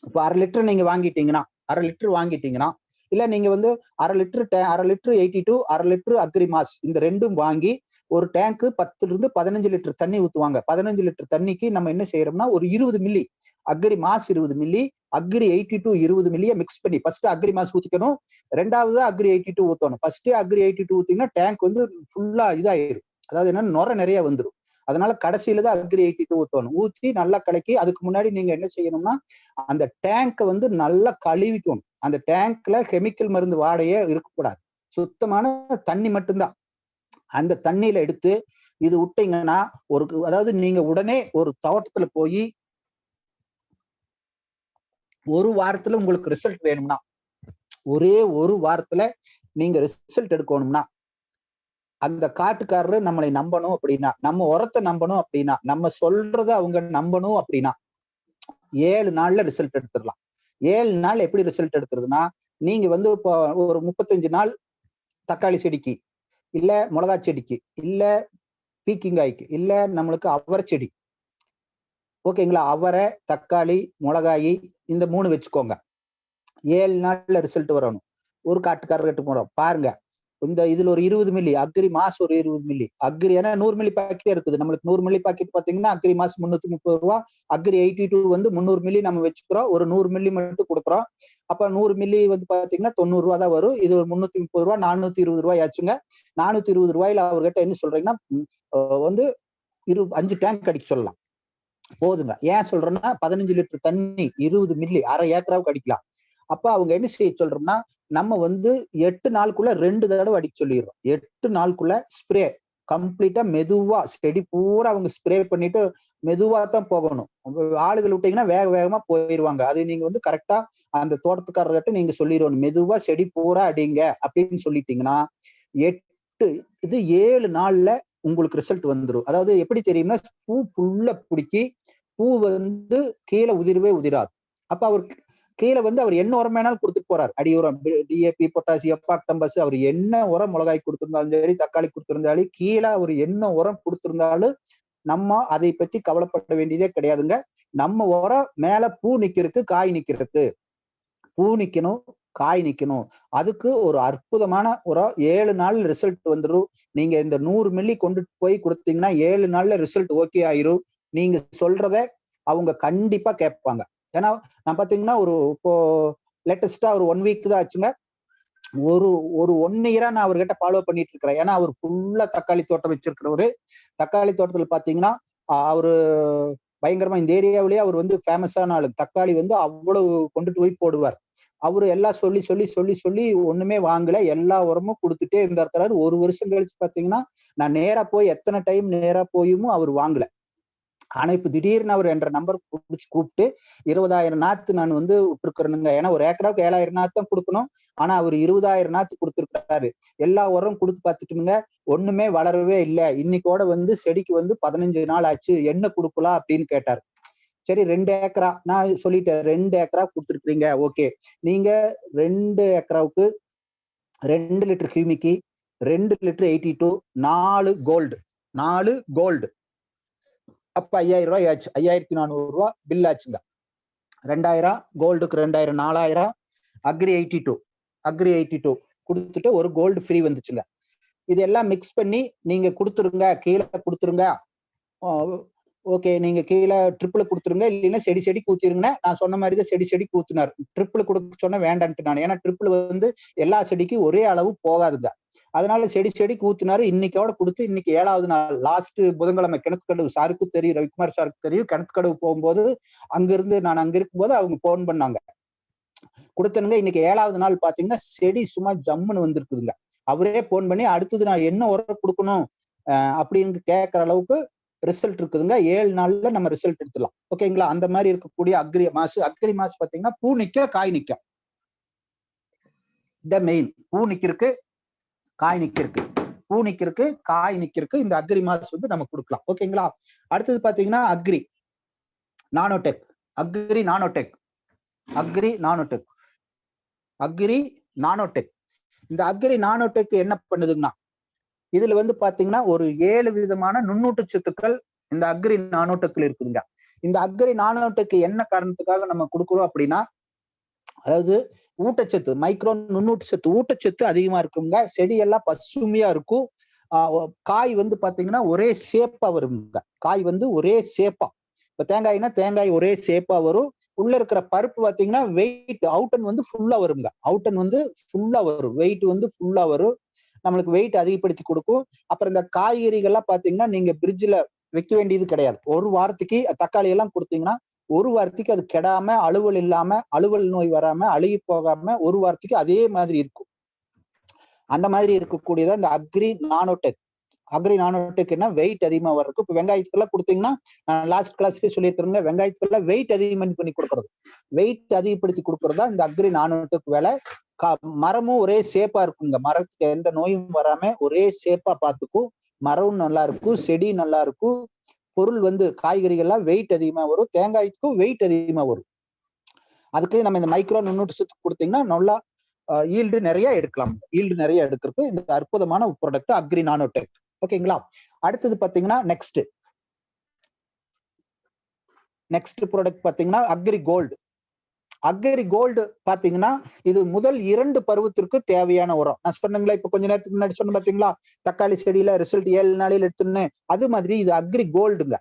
இப்ப 1/2 லிட்டர் நீங்க வாங்கிட்டீங்கன்னா, இல்ல நீங்க வந்து 1/2 லிட்டர் 82, 1/2 லிட்டர் அக்ரி மாஸ், இந்த ரெண்டும் வாங்கி ஒரு டேங்க் 10 இருந்து 15 லிட்டர் தண்ணி ஊத்துவாங்க. 15 லிட்டர் தண்ணிக்கு நம்ம என்ன செய்யறோம்னா, ஒரு 20 milli agri mass, 20 milli agri 82 20 மில்லியை மிக்ஸ் பண்ணி ஃபர்ஸ்ட் அக்ரி மாஸ் ஊத்திக்கணும். 2வது அக்ரி 82 ஊத்தணும். ஃபர்ஸ்ட் அக்ரி 82 ஊத்தீங்கன்னா டேங்க் வந்து ஃபுல்லா இதாயிரும். அதாவது என்னன்னா, நுரை நிறைய வந்துடும். அதனால கடைசியில தான் அக்ரி 82 ஊத்தணும். ஊத்தி நல்லா கலக்கி, அதுக்கு முன்னாடி நீங்க என்ன செய்யணும்னா, அந்த டேங்கை வந்து நல்லா கழுவிக்கணும். அந்த டேங்க்ல கெமிக்கல் மருந்து வாடையே இருக்கக்கூடாது. சுத்தமான தண்ணி மட்டும்தான். அந்த தண்ணியில எடுத்து இது விட்டீங்கன்னா, அதாவது நீங்க உடனே ஒரு தோட்டத்துல போய் ஒரு வாரத்துல உங்களுக்கு ரிசல்ட் வேணும்னா, ஒரே ஒரு வாரத்துல நீங்க ரிசல்ட் எடுக்கணும்னா, அந்த காட்டுக்காரரு நம்மளை நம்பணும் அப்படின்னா, நம்ம உரத்தை நம்பணும் அப்படின்னா, நம்ம சொல்றத அவங்க நம்பணும் அப்படின்னா 7 நாள்ல ரிசல்ட் எடுத்துடலாம். 7 நாள் எப்படி ரிசல்ட் எடுக்கிறதுனா, நீங்க வந்து இப்போ ஒரு 35 நாள் தக்காளி செடிக்கு, இல்ல மிளகா செடிக்கு, இல்ல பீக்கிங்காய்க்கு, இல்ல நம்மளுக்கு அவரை செடி, ஓகேங்களா? அவரை, தக்காளி, மிளகாய் இந்த 3 வச்சுக்கோங்க. 7 நாள்ல ரிசல்ட் வரணும். ஒரு காட்டுக்காரர்கிட்ட போறோம் பாருங்க, இதுல ஒரு 20 மில்லி அக்ரி மாஸ், ஒரு 20 மில்லி அக்ரி, ஏன்னா 100 மில்லி பாக்கெட் இருக்குது. நம்மளுக்கு 100 மில்லி பாக்கெட் பாத்தீங்கன்னா அக்ரி மாஸ் 330 ரூபா, அக்ரி 82 வந்து 300 மில்லி நம்ம வச்சுக்கிறோம். ஒரு 100 மில்லி மட்டும் கொடுக்குறோம். அப்ப 100 மில்லி வந்து பாத்தீங்கன்னா 90 ரூபா தான் வரும். இது ஒரு 330 ரூபா, 420 ரூபாய் ஆச்சுங்க. 420 ரூபாயில அவர்கிட்ட என்ன சொல்றீங்கன்னா, வந்து 5 டேங்க் அடிக்க சொல்லலாம். போதுங்க. ஏன் சொல்றேன்னா, 15 லிட்டர் தண்ணி 20 மில்லி 1/2 ஏக்கராவுக்கு அடிக்கலாம். அப்ப அவங்க என்ன செய்ய சொல்றோம்னா, நம்ம வந்து 8 நாளுக்குள்ள 2 தடவை அடிக்க சொல்லிடுறோம். 8 நாளுக்குள்ள ஸ்ப்ரே கம்ப்ளீட்டா மெதுவா செடி பூரா அவங்க ஸ்ப்ரே பண்ணிட்டு மெதுவா தான் போகணும். ஆளுகள் விட்டீங்கன்னா வேக வேகமா போயிருவாங்க. அது நீங்க வந்து கரெக்டா அந்த தோட்டத்துக்காரர்கிட்ட நீங்க சொல்லிடணும், மெதுவா செடி பூரா அடிங்க அப்படின்னு சொல்லிட்டீங்கன்னா 7 நாள்ல உங்களுக்கு ரிசல்ட் வந்துடும். அதாவது எப்படி தெரியும்னா, பூ ஃபுல்லா பிடிக்கி பூ வந்து கீழே உதிரவே உதிராது. அப்ப அவருக்கு கீழே வந்து அவர் என்ன உரம் வேணாலும் கொடுத்துட்டு போறாரு. அடி உரம், டிஏபி, பொட்டாசியம், பாக்டம்பஸ், அவர் என்ன உரம் மிளகாய் கொடுத்திருந்தாலும் சரி, தக்காளி கொடுத்திருந்தாலும், கீழே அவர் என்ன உரம் கொடுத்திருந்தாலும் நம்ம அதை பத்தி கவலைப்பட வேண்டியதே கிடையாதுங்க. நம்ம உரம் மேல பூ நிக்கிறதுக்கு, காய் நிக்கிறதுக்கு, பூ நிக்கணும், காய் நிக்கணும். அதுக்கு ஒரு அற்புதமான உரம். 7 நாள் ரிசல்ட் வந்துடும். நீங்க இந்த 100 மில்லி கொண்டு போய் கொடுத்தீங்கன்னா 7 நாள்ல ரிசல்ட் ஓகே ஆயிரும். நீங்க சொல்றத அவங்க கண்டிப்பா கேட்பாங்க. ஏன்னா நான் பாத்தீங்கன்னா இப்போ லேட்டஸ்டா ஒரு 1 வீக் தான் ஆச்சுங்க. ஒரு 1 இயரா நான் அவர்கிட்ட ஃபாலோ பண்ணிட்டு இருக்கிறேன். ஏன்னா அவர் ஃபுல்லா தக்காளி தோட்டம் வச்சிருக்கிறவரு. தக்காளி தோட்டத்துல பாத்தீங்கன்னா அவரு பயங்கரமா இந்த ஏரியாவிலேயே அவர் வந்து ஃபேமஸான ஆளு. தக்காளி வந்து அவ்வளவு கொண்டுட்டு போய் போடுவார். அவரு எல்லாம் சொல்லி ஒண்ணுமே வாங்கல. எல்லா உரமும் கொடுத்துட்டே இருந்தாரு. 1 வருஷம் கழிச்சு பாத்தீங்கன்னா நான் நேரா போய் எத்தனை டைம் நேரா போயும் அவர் வாங்கல. ஆனா இப்ப திடீர்னு அவர் என்ற நம்பர் பிடிச்சு கூப்பிட்டு 20,000 நாத்து நான் வந்து விட்டுருக்கிறேனுங்க. ஏன்னா ஒரு ஏக்கராவுக்கு 7,000 நாத்து தான் கொடுக்கணும். ஆனா அவர் 20,000 நாத்து கொடுத்துருக்காரு. எல்லா உரம் கொடுத்து பார்த்துட்டுங்க, ஒண்ணுமே வளரவே இல்லை. இன்னைக்கோட வந்து செடிக்கு வந்து 15 நாள் ஆச்சு, என்ன கொடுக்கலாம் அப்படின்னு கேட்டார். சரி 2 ஏக்கரா நான் சொல்லிட்டேன், 2 ஏக்கரா கொடுத்துருக்கீங்க, ஓகே. நீங்க 2 ஏக்கராவுக்கு 2 லிட்டர் ஹியூமிக்கி, 2 லிட்டர் 82, 4 கோல்டு. அப்ப 5,000 ரூபாய் ஆச்சு. 5,400 ரூபாய் பில் ஆச்சுங்க. 2,000 கோல்டுக்கு 2,000, 4,000 அக்ரி 82 கொடுத்துட்டு ஒரு கோல்டு ஃப்ரீ வந்துச்சுங்க. இதெல்லாம் மிக்ஸ் பண்ணி நீங்க கொடுத்துருங்க, கீழே கொடுத்துருங்க. ஓகே, நீங்க கீழே ட்ரிப்பிள் கொடுத்துருங்க, இல்லைன்னா செடி ஊத்திருங்க. நான் சொன்ன மாதிரி தான் செடி ஊத்தினார். ட்ரிப்பிள் கொடுக்க சொன்ன வேண்டான்ட்டு நான். ஏன்னா ட்ரிப்பிள் வந்து எல்லா செடிக்கும் ஒரே அளவு போகாதுங்க. அதனால செடி ஊத்தினாரு. இன்னைக்கோட கொடுத்து இன்னைக்கு 7வது நாள், லாஸ்ட் புதன்கிழமை கிணத்துக்கடவு சாருக்கு தெரியும், ரவிக்குமார் சாருக்கு தெரியும். கிணத்துக்கடவு போகும்போது நான் அங்க இருக்கும்போது அவங்க போன் பண்ணாங்க, கொடுத்தனுங்க. இன்னைக்கு 7வது நாள் பாத்தீங்கன்னா செடி சும்மா ஜம்முன்னு வந்திருக்குதுங்க. அவரே போன் பண்ணி அடுத்தது நான் என்ன உரம் கொடுக்கணும் அப்படின்னு கேட்கற அளவுக்கு ரிசல்ட் இருக்குதுங்க. 7 நாள்ல நம்ம ரிசல்ட் எடுத்துலாம். ஓகேங்களா? அந்த மாதிரி இருக்கக்கூடிய அக்ரி மாசு பாத்தீங்கன்னா பூ நிக்க, காய் நிக்க. இந்த மெயின் பூ நிக்கிறதுக்கு, காய் நிக்கிறதுக்கு, பூ நிக்கிறதுக்கு, காய் நிக்கிறதுக்கு இந்த அக்ரி மாஸ் வந்து நம்ம கொடுக்கலாம். ஓகேங்களா? அடுத்தது பாத்தீங்கன்னா அக்ரி நானோடெக். இந்த அக்ரி நானோடெக் என்ன பண்ணுதுன்னா, இதுல வந்து பாத்தீங்கன்னா ஒரு 7 விதமான நுண்ணூட்ட சத்துக்கள் இந்த அக்ரி நானோடெக்ல இருக்குதுங்க. இந்த அக்ரி நானோடெக் என்ன காரணத்துக்காக நம்ம கொடுக்குறோம் அப்படின்னா, அதாவது ஊட்டச்சத்து, மைக்ரோ நுண்ணூட்டச்சத்து, ஊட்டச்சத்து அதிகமா இருக்குங்க. செடியெல்லாம் பசுமையா இருக்கும். காய் வந்து பாத்தீங்கன்னா ஒரே சேப்பா வருங்க. காய் வந்து ஒரே சேப்பா. இப்ப தேங்காய்னா தேங்காய் ஒரே சேப்பா வரும். உள்ள இருக்கிற பருப்பு பாத்தீங்கன்னா வெயிட் அவுட்டன் வந்து ஃபுல்லா வருங்க. வெயிட் வந்து ஃபுல்லா வரும். நம்மளுக்கு வெயிட் அதிகப்படுத்தி கொடுக்கும். அப்புறம் இந்த காய்கறிகள்லாம் பாத்தீங்கன்னா நீங்க பிரிட்ஜ்ல வைக்க வேண்டியது கிடையாது. 1 வாரத்துக்கு தக்காளி எல்லாம் கொடுத்தீங்கன்னா 1 வாரத்துக்கு அது கெடாம, அழுவல் இல்லாம, அழுவல் நோய் வராம, அழுகி போகாம 1 வாரத்துக்கு அதே மாதிரி இருக்கும். அந்த மாதிரி இருக்கக்கூடியதான் இந்த அக்ரி நானோடெக். என்ன வெயிட் அதிகமா வர்றதுக்கு. இப்ப வெங்காயத்துக்கெல்லாம் கொடுத்தீங்கன்னா, லாஸ்ட் கிளாஸ்க்கு சொல்லியிருக்கிறேங்க, வெங்காயத்துக்கெல்லாம் வெயிட் அதிகம் பண்ணி கொடுக்கறது, வெயிட் அதிகப்படுத்தி கொடுக்கறதா இந்த அக்ரி நானோடெக் வேலை. மரமும் ஒரே சேப்பா இருக்குங்க. மரத்துக்கு எந்த நோயும் வராம ஒரே சேப்பா பார்த்துக்கும். மரமும் நல்லா இருக்கும், செடி நல்லா இருக்கும். பொருள் வந்து காய்கறிகள்லாம் வெயிட் அதிகமா வரும். தேங்காய்க்கும் வெயிட் அதிகமா வரும். அதுக்கு நம்ம இந்த மைக்ரோ நுண்ணூட்டச்சத்து கொடுத்தீங்கன்னா நல்லா ஈல்டு நிறைய எடுக்கலாம். எடுக்கிறதுக்கு இந்த அற்புதமான ப்ராடக்ட் அக்ரி நானோடெக். ஓகேங்களா? அடுத்தது பாத்தீங்கன்னா நெக்ஸ்ட் ப்ராடக்ட் பாத்தீங்கன்னா அக்ரி கோல்டு பாத்தீங்கன்னா இது முதல் 2 பருவத்திற்கு தேவையான உரம். நான் சொன்னீங்களா இப்ப கொஞ்ச நேரத்துக்கு முன்னாடி சொன்ன பாத்தீங்களா, தக்காளி செடியில ரிசல்ட் 7 நாளில் எடுத்துன்னு. அது மாதிரி இது அக்ரி கோல்டுங்க.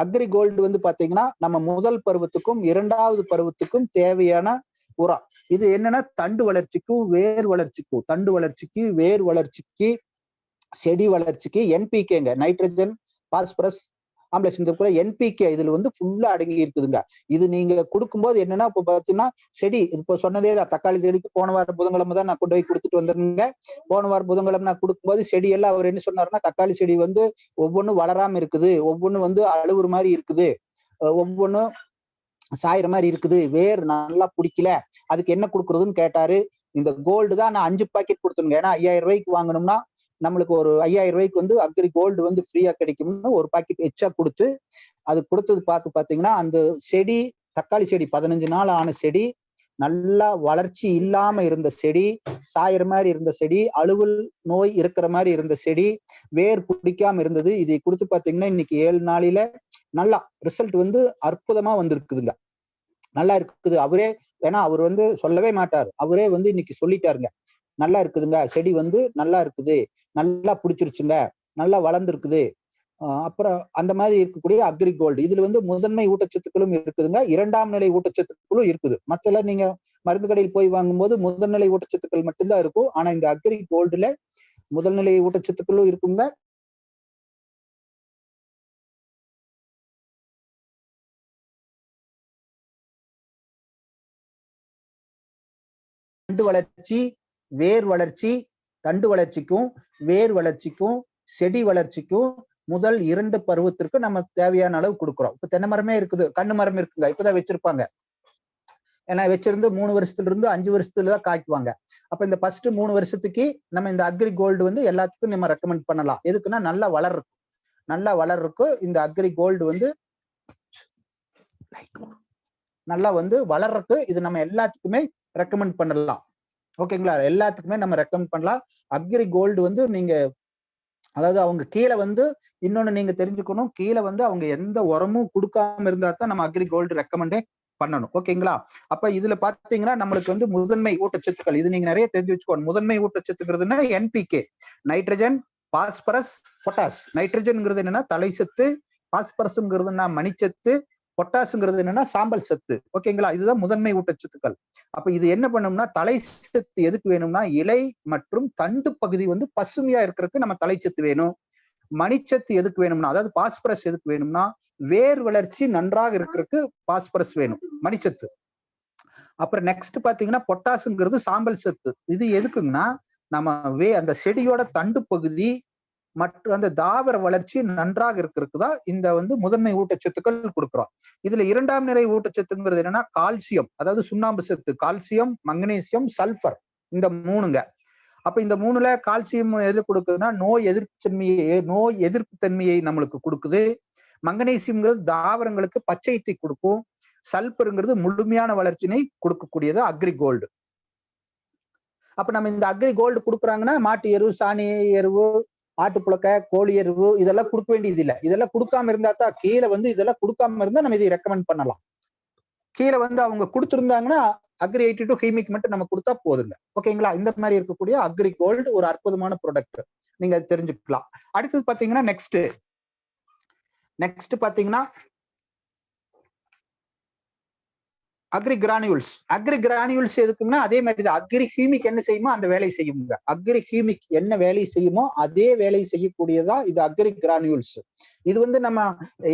அக்ரி கோல்டு வந்து பாத்தீங்கன்னா நம்ம முதல் பருவத்துக்கும் 2வது பருவத்துக்கும் தேவையான உரம். இது என்னன்னா தண்டு வளர்ச்சிக்கும் வேர் வளர்ச்சிக்கு செடி வளர்ச்சிக்கு என்பிகேங்க, நைட்ரஜன், பாஸ்பரஸ், ஆம்லஸ், இந்த கூட என்பிகே இதுல வந்து ஃபுல்லா அடங்கி இருக்குதுங்க. இது நீங்க கொடுக்கும்போது என்னன்னா, இப்ப பாத்தீங்கன்னா செடி இப்ப சொன்னதே தான், தக்காளி செடிக்கு போன வாரம் புதன்கிழமை தான் நான் கொண்டு போய் கொடுத்துட்டு வந்திருந்தேங்க. போன வாரம் புதன்கிழமை நான் கொடுக்கும்போது செடி எல்லாம் அவர் என்ன சொன்னாருன்னா, தக்காளி செடி வந்து ஒவ்வொன்றும் வளராம இருக்குது, ஒவ்வொன்றும் வந்து அழுவுற மாதிரி இருக்குது, ஒவ்வொன்றும் சாயிற மாதிரி இருக்குது, வேர் நல்லா பிடிக்கல, அதுக்கு என்ன கொடுக்குறதுன்னு கேட்டாரு. இந்த கோல்டு தான் நான் 5 பாக்கெட் கொடுத்துருங்க. ஏன்னா 5,000 ரூபாய்க்கு வாங்கணும்னா நம்மளுக்கு ஒரு 5,000 ரூபாய்க்கு வந்து அக்ரி கோல்டு வந்து ஃப்ரீயா கிடைக்கும்னு ஒரு பாக்கெட் எச்சா கொடுத்து, அது கொடுத்தது பாத்தீங்கன்னா அந்த செடி, தக்காளி செடி 15 நாள் ஆன செடி நல்லா வளர்ச்சி இல்லாம இருந்த செடி, சாயிற மாதிரி இருந்த செடி, அலுவல் நோய் இருக்கிற மாதிரி இருந்த செடி, வேர் பிடிக்காம இருந்தது. இதை கொடுத்து பாத்தீங்கன்னா இன்னைக்கு 7 நாளில நல்லா ரிசல்ட் வந்து அற்புதமா வந்திருக்குதுங்க. நல்லா இருக்குது. அவரே, ஏன்னா அவர் வந்து சொல்லவே மாட்டார், அவரே வந்து இன்னைக்கு சொல்லிட்டாருங்க. நல்லா இருக்குதுங்க, செடி வந்து நல்லா இருக்குது, நல்லா பிடிச்சிருச்சுங்க, நல்லா வளர்ந்துருக்குது. அப்புறம் அந்த மாதிரி இருக்கக்கூடிய அக்ரி கோல்டு, இதுல வந்து முதன்மை ஊட்டச்சத்துக்களும் இருக்குதுங்க, 2ஆம் நிலை ஊட்டச்சத்துக்களும் இருக்குது. மத்தல நீங்க மருந்து கடையில் போய் வாங்கும்போது முதல்நிலை ஊட்டச்சத்துக்கள் மட்டும்தான் இருக்கும். ஆனா இந்த அக்ரி கோல்டுல முதல்நிலை ஊட்டச்சத்துக்களும் இருக்குங்க, தண்டு வளர்ச்சி, வேர் வளர்ச்சி, தண்டு வளர்ச்சிக்கும் வேர் வளர்ச்சிக்கும் செடி வளர்ச்சிக்கும் முதல் 2 பருவத்திற்கு நம்ம தேவையான அளவு கொடுக்குறோம். இப்ப தென்னை மரமே இருக்குது, கண்ணு மரம் இருக்குங்க, இப்பதான் வச்சிருப்பாங்க. ஏன்னா வச்சிருந்து 3 வருஷத்துல இருந்து 5 வருஷத்துல தான் காய்க்குவாங்க. அப்ப இந்த ஃபர்ஸ்ட் 3 வருஷத்துக்கு நம்ம இந்த அக்ரி கோல்டு வந்து எல்லாத்துக்கும் நம்ம ரெக்கமெண்ட் பண்ணலாம். எதுக்குன்னா நல்லா வளர்றதுக்கு இந்த அக்ரி கோல்டு வந்து நல்லா வந்து வளர்றதுக்கு இது நம்ம எல்லாத்துக்குமே ரெக்கமெண்ட் பண்ணலாம். ஓகேங்களா, எல்லாத்துக்குமே நம்ம ரெக்கமெண்ட் பண்ணலாம். அக்ரி கோல்டு வந்து நீங்க, அதாவது அவங்க கீழே வந்து இன்னொன்னு நீங்க தெரிஞ்சுக்கணும், கீழே வந்து அவங்க எந்த உரமும் கொடுக்காம இருந்தா தான் நம்ம அக்ரி கோல்டு ரெக்கமெண்டே பண்ணணும். ஓகேங்களா, அப்ப இதுல பாத்தீங்கன்னா நம்மளுக்கு வந்து முதன்மை ஊட்டச்சத்துக்கள், இது நீங்க நிறைய தெரிஞ்சு வச்சுக்கோங்க. முதன்மை ஊட்டச்சத்துக்கிறதுனா NPK, நைட்ரஜன், பாஸ்பரஸ், பொட்டாஸ். நைட்ரஜன்ங்கிறது என்னன்னா தலை சத்து, பாஸ்பரஸ்ங்கிறதுனா மணிச்சத்து, பொட்டாசுங்கிறது என்னன்னா சாம்பல் சத்து. ஓகேங்களா, இதுதான் முதன்மை ஊட்டச்சத்துக்கள். அப்ப இது என்ன பண்ணும்னா, தலை சத்து எதுக்கு வேணும்னா, இலை மற்றும் தண்டு பகுதி வந்து பசுமையா இருக்கிறதுக்கு நம்ம தலைச்சத்து வேணும். மணிச்சத்து எதுக்கு வேணும்னா, அதாவது பாஸ்பரஸ் எதுக்கு வேணும்னா, வேர் வளர்ச்சி நன்றாக இருக்கிறதுக்கு பாஸ்பரஸ் வேணும், மணிச்சத்து. அப்புறம் நெக்ஸ்ட் பாத்தீங்கன்னா பொட்டாசுங்கிறது சாம்பல் சத்து. இது எதுக்குன்னா, நம்ம அந்த செடியோட தண்டு பகுதி மற்றும் அந்த தாவர வளர்ச்சி நன்றாக இருக்கிறதுக்கு தான் இந்த வந்து முதன்மை ஊட்டச்சத்துக்கள் கொடுக்குறோம். இதுல 2ஆம் நிலை ஊட்டச்சத்துங்கிறது என்னன்னா கால்சியம், அதாவது சுண்ணாம்பு சத்து, கால்சியம், மங்கனீசியம், சல்பர், இந்த 3ங்க. அப்ப இந்த 3ல கால்சியம் எது கொடுக்குதுன்னா நோய் எதிர்ப்பு தன்மையை நம்மளுக்கு கொடுக்குது. மங்கனீசியம்ங்கிறது தாவரங்களுக்கு பச்சையத்தை கொடுக்கும். சல்பருங்கிறது முழுமையான வளர்ச்சினை கொடுக்கக்கூடியது அக்ரி கோல்டு. அப்ப நம்ம இந்த அக்ரி கோல்டு கொடுக்குறாங்கன்னா மாட்டு எருவு, சாணி எருவு, ஆட்டுப்புழக்க, கோழி எருவு இதெல்லாம் கொடுக்க வேண்டியது இல்லை. இதெல்லாம் கொடுக்காம இருந்தா தான், கீழே வந்து இதெல்லாம் கொடுக்காம இருந்தா நம்ம இதை ரெக்கமெண்ட் பண்ணலாம். கீழே வந்து அவங்க கொடுத்துருந்தாங்கன்னா அக்ரி 82 ஹீமிக் மட்டும் நம்ம கொடுத்தா போதுங்க. ஓகேங்களா, இந்த மாதிரி இருக்கக்கூடிய அக்ரி கோல்டு ஒரு அற்புதமான ப்ராடக்ட், நீங்க தெரிஞ்சுக்கலாம். அடுத்தது பாத்தீங்கன்னா நெக்ஸ்ட் பாத்தீங்கன்னா அக்ரி கிரானியூல்ஸ் எதுக்குன்னா அதே மாதிரி தான் அக்ரி ஹீமிக் என்ன செய்யுமோ அந்த வேலையை செய்யுங்க. அக்ரி ஹீமிக் என்ன வேலையை செய்யுமோ அதே வேலையை செய்யக்கூடியதா இது அக்ரி கிரானியூல்ஸ். இது வந்து நம்ம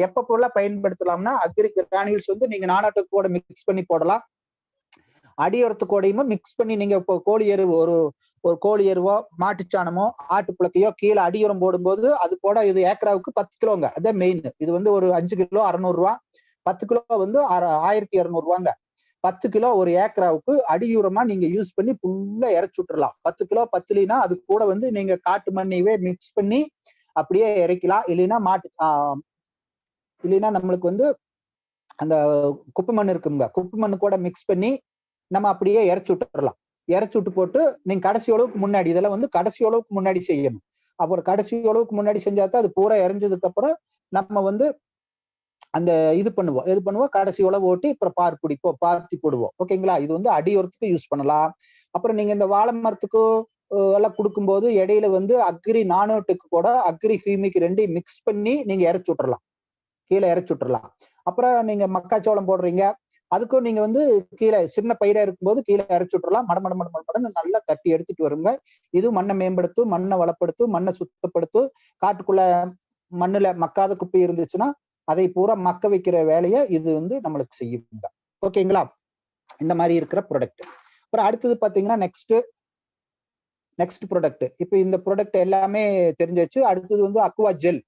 எப்ப பொருளா பயன்படுத்தலாம்னா, அக்ரி கிரானியூல்ஸ் வந்து நீங்க நானாட்டுக்கூட மிக்ஸ் பண்ணி போடலாம், அடியோரத்துக்கூடையுமே மிக்ஸ் பண்ணி நீங்க இப்போ கோழி எருவு ஒரு கோழி எருவோ, மாட்டுச்சாணமோ, ஆட்டுப்புழக்கையோ கீழே அடியோரம் போடும்போது அது கூட இது ஏக்கராவுக்கு 10 கிலோங்க. அதான் மெயின். இது வந்து ஒரு 5 கிலோ 600 ரூபா, 10 கிலோ வந்து 1200 ரூபாங்க. 10 கிலோ ஒரு ஏக்கராவுக்கு அடியூரமா நீங்க யூஸ் பண்ணி ஃபுல்லா இறைச்சி விட்டுறலாம். 10 கிலோ பத்துலினா அது கூட வந்து நீங்க காட்டு மண்ணையவே மிக்ஸ் பண்ணி அப்படியே இறைக்கலாம். இல்லைன்னா நம்மளுக்கு வந்து அந்த குப்பை மண் இருக்குங்க, குப்பை மண்ணு கூட மிக்ஸ் பண்ணி நம்ம அப்படியே இறைச்சி விட்டுறலாம். இறைச்சி விட்டு போட்டு நீங்க கடைசி அளவுக்கு முன்னாடி, இதெல்லாம் வந்து கடைசி அளவுக்கு முன்னாடி செய்யணும். அப்புறம் கடைசி அளவுக்கு முன்னாடி செஞ்சாதான் அது பூரா இறைஞ்சதுக்கு அப்புறம் நம்ம வந்து அந்த இது பண்ணுவோம் கடைசி உழவு ஓட்டி அப்புறம் பார்த்தி போடுவோம். ஓகேங்களா, இது வந்து அடியோரத்துக்கு யூஸ் பண்ணலாம். அப்புறம் நீங்க இந்த வாழை மரத்துக்கு எல்லாம் கொடுக்கும்போது இடையில வந்து அக்ரி நானோட்டுக்கு கூட அக்ரி ஹியூமிக் 2 மிக்ஸ் பண்ணி நீங்க இறைச்சி விட்டுறலாம், கீழே இறைச்சி விட்டுறலாம். அப்புறம் நீங்க மக்காச்சோளம் போடுறீங்க, அதுக்கும் நீங்க வந்து கீழே சின்ன பயிரா இருக்கும்போது கீழே இறைச்சி விட்டுறலாம். மடமடன்னு நல்லா தட்டி எடுத்துட்டு வருங்க. இது மண்ணை மேம்படுத்தும், மண்ணை வளப்படுத்தும், மண்ணை சுத்தப்படுத்தும். காட்டுக்குள்ள மண்ணுல மக்காத குப்பை இருந்துச்சுன்னா அதை பூரா மக்க வைக்கிற வேலையை இது வந்து நம்மளுக்கு செய்யும். ஓகேங்களா, இந்த மாதிரி இருக்கிற ப்ராடக்ட். அப்புறம் அடுத்தது பாத்தீங்கன்னா நெக்ஸ்ட் ப்ராடக்ட். இப்ப இந்த ப்ராடக்ட் எல்லாமே தெரிஞ்சாச்சு. அடுத்தது வந்து அக்வா ஜெல்.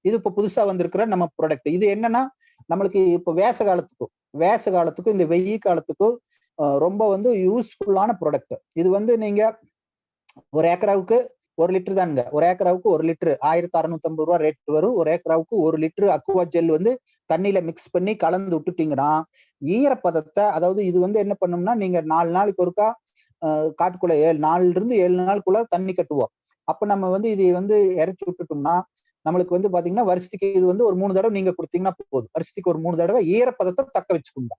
இது இப்ப புதுசா வந்திருக்கிற நம்ம ப்ராடக்ட். இது என்னன்னா நம்மளுக்கு இப்ப வேச காலத்துக்கும் இந்த வெயில் காலத்துக்கும் ரொம்ப வந்து யூஸ்ஃபுல்லான ப்ராடக்ட். இது வந்து நீங்க ஒரு ஏக்கராவுக்கு 1 லிட்டர் தானுங்க. 1 ஏக்கராவுக்கு 1 லிட்டர் 1650 ரூபா ரேட் வரும். 1 ஏக்கராவுக்கு 1 லிட்டர் அக்வா ஜெல் வந்து தண்ணியில மிக்ஸ் பண்ணி கலந்து விட்டுட்டீங்கன்னா ஈரப்பதத்தை, அதாவது இது வந்து என்ன பண்ணும்னா, நீங்க 4 நாளைக்கு ஒருக்கா காட்டுக்குள்ள 4 இருந்து 7 நாளுக்குள்ள தண்ணி கட்டுவோம். அப்ப நம்ம வந்து இதை வந்து இறைச்சி விட்டுட்டோம்னா நம்மளுக்கு வந்து பாத்தீங்கன்னா வருஷத்துக்கு இது வந்து ஒரு 3 தடவை நீங்க கொடுத்தீங்கன்னா போதும். வருஷத்துக்கு ஒரு 3 தடவை ஈரப்பதத்தை தக்க வச்சுக்கோங்க.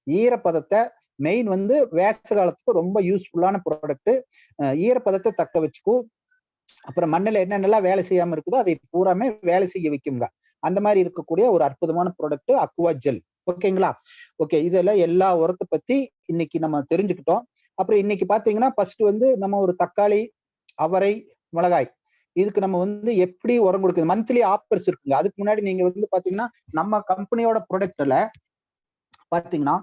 ஈரப்பதத்தை மெயின் வந்து வேச காலத்துக்கு ரொம்ப யூஸ்ஃபுல்லான ப்ராடக்ட். ஈரப்பதத்தை தக்க வச்சுக்கும். அப்புறம் மண்ணில் என்னென்னலாம் வேலை செய்யாம இருக்குதோ அதை பூராமே வேலை செய்ய வைக்குங்க. அந்த மாதிரி இருக்கக்கூடிய ஒரு அற்புதமான ப்ராடக்ட் அக்வா ஜெல். ஓகேங்களா? ஓகே, இதுல எல்லா உரத்தை பத்தி இன்னைக்கு நம்ம தெரிஞ்சுக்கிட்டோம். அப்புறம் இன்னைக்கு பாத்தீங்கன்னா ஃபர்ஸ்ட் வந்து நம்ம ஒரு தக்காளி, அவரை, மிளகாய் இதுக்கு நம்ம வந்து எப்படி உரம் கொடுக்குது, மந்த்லி ஆஃபர்ஸ் இருக்குங்க. அதுக்கு முன்னாடி நீங்க வந்து பாத்தீங்கன்னா நம்ம கம்பெனியோட ப்ராடக்ட்ல பாத்தீங்கன்னா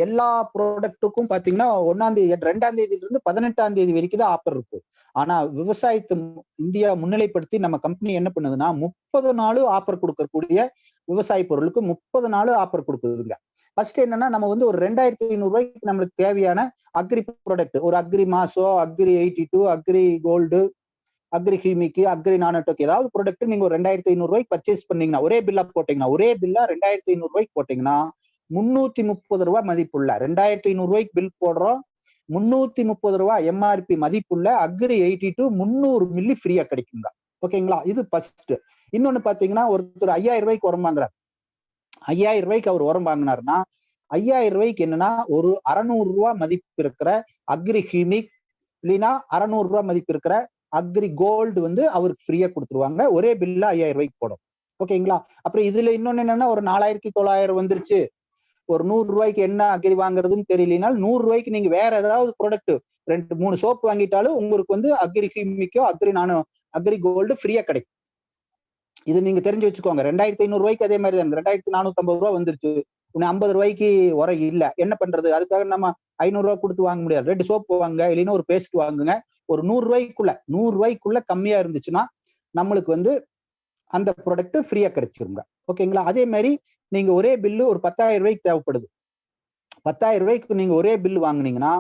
எல்லா ப்ராடக்ட்டுக்கும் பாத்தீங்கன்னா 1ஆம் தேதி 2ஆம் தேதியில இருந்து 18ஆம் தேதி வரைக்கும் தான் ஆஃபர் இருக்கு. ஆனா விவசாயத்தை இந்தியா முன்னிலைப்படுத்தி நம்ம கம்பெனி என்ன பண்ணுதுன்னா 30 நாள் ஆஃபர் கொடுக்கக்கூடிய விவசாய பொருளுக்கு 30 நாள் ஆஃபர் கொடுக்குதுங்க. ஃபர்ஸ்ட் என்னன்னா, நம்ம வந்து ஒரு 2500 ரூபாய்க்கு நம்மளுக்கு தேவையான அக்ரி ப்ராடக்ட், ஒரு அக்ரி மாசோ, agri 82, agri gold, agri humic, agri nanotech ஏதாவது ப்ராடக்ட் நீங்க ஒரு 2500 ரூபாய்க்கு பர்ச்சேஸ் பண்ணீங்கன்னா, ஒரே பில்லா 2500 ரூபாய்க்கு போட்டீங்கன்னா 330 ரூபாய் மதிப்புள்ள 2500 ரூபாய்க்கு பில் போடுறோம். 330 ரூபாய் எம்ஆர்பி மதிப்புள்ள அக்ரி 82 300 மில்லி ஃப்ரீயா கிடைக்குங்க. ஓகேங்களா? இது ஃபர்ஸ்ட். இன்னொன்னு பாத்தீங்கன்னா, ஒருத்தர் 5000 ரூபாய்க்கு உரம் வாங்குறாரு. 5000 ரூபாய்க்கு அவர் உரம் வாங்கினாருன்னா 5000 ரூபாய்க்கு என்னன்னா ஒரு 600 ரூபாய் மதிப்பு இருக்கிற அக்ரி ஹியூமிக் இல்லைன்னா 600 ரூபாய் மதிப்பு இருக்கிற அக்ரி கோல்டு வந்து அவருக்கு ஃப்ரீயா கொடுத்துருவாங்க. ஒரே பில்ல 5000 ரூபாய்க்கு போடும். ஓகேங்களா? அப்புறம் இதுல இன்னொன்னு என்னன்னா, ஒரு 4900 வந்துருச்சு, ஒரு 100 ரூபாய்க்கு என்ன அக்ரி வாங்குறதுன்னு தெரியலனா 100 ரூபாய்க்கு நீங்க வேற ஏதாவது ப்ராடக்ட் 2-3 சோப்பு வாங்கிட்டாலும் உங்களுக்கு வந்து அக்ரி ஹியூமிக்கோ அக்ரி கோல்டு ஃப்ரீயா கிடைக்கும். இது நீங்க தெரிஞ்சு வச்சுக்கோங்க. 2500 ரூபாய்க்கு அதே மாதிரி தான் 2450 ரூபாய் வந்துருச்சு. 50 ரூபாய்க்கு உரம் இல்ல, என்ன பண்றது? அதுக்காக நம்ம 500 ரூபாய் கொடுத்து வாங்க முடியாது. 2 சோப்பு வாங்க, இல்லைன்னா ஒரு பேஸ்ட் வாங்குங்க. ஒரு 100 ரூபாய்க்குள்ள கம்மியா இருந்துச்சுன்னா நம்மளுக்கு வந்து அந்த ப்ராடக்ட் ஃப்ரீயா கிடைச்சிருங்க. ஓகேங்களா? அதே மாதிரி நீங்க ஒரே பில்லு ஒரு 10,000 ரூபாய்க்கு தேவைப்படுது. 10,000 ரூபாய்க்கு நீங்க ஒரே பில் வாங்குனீங்கன்னா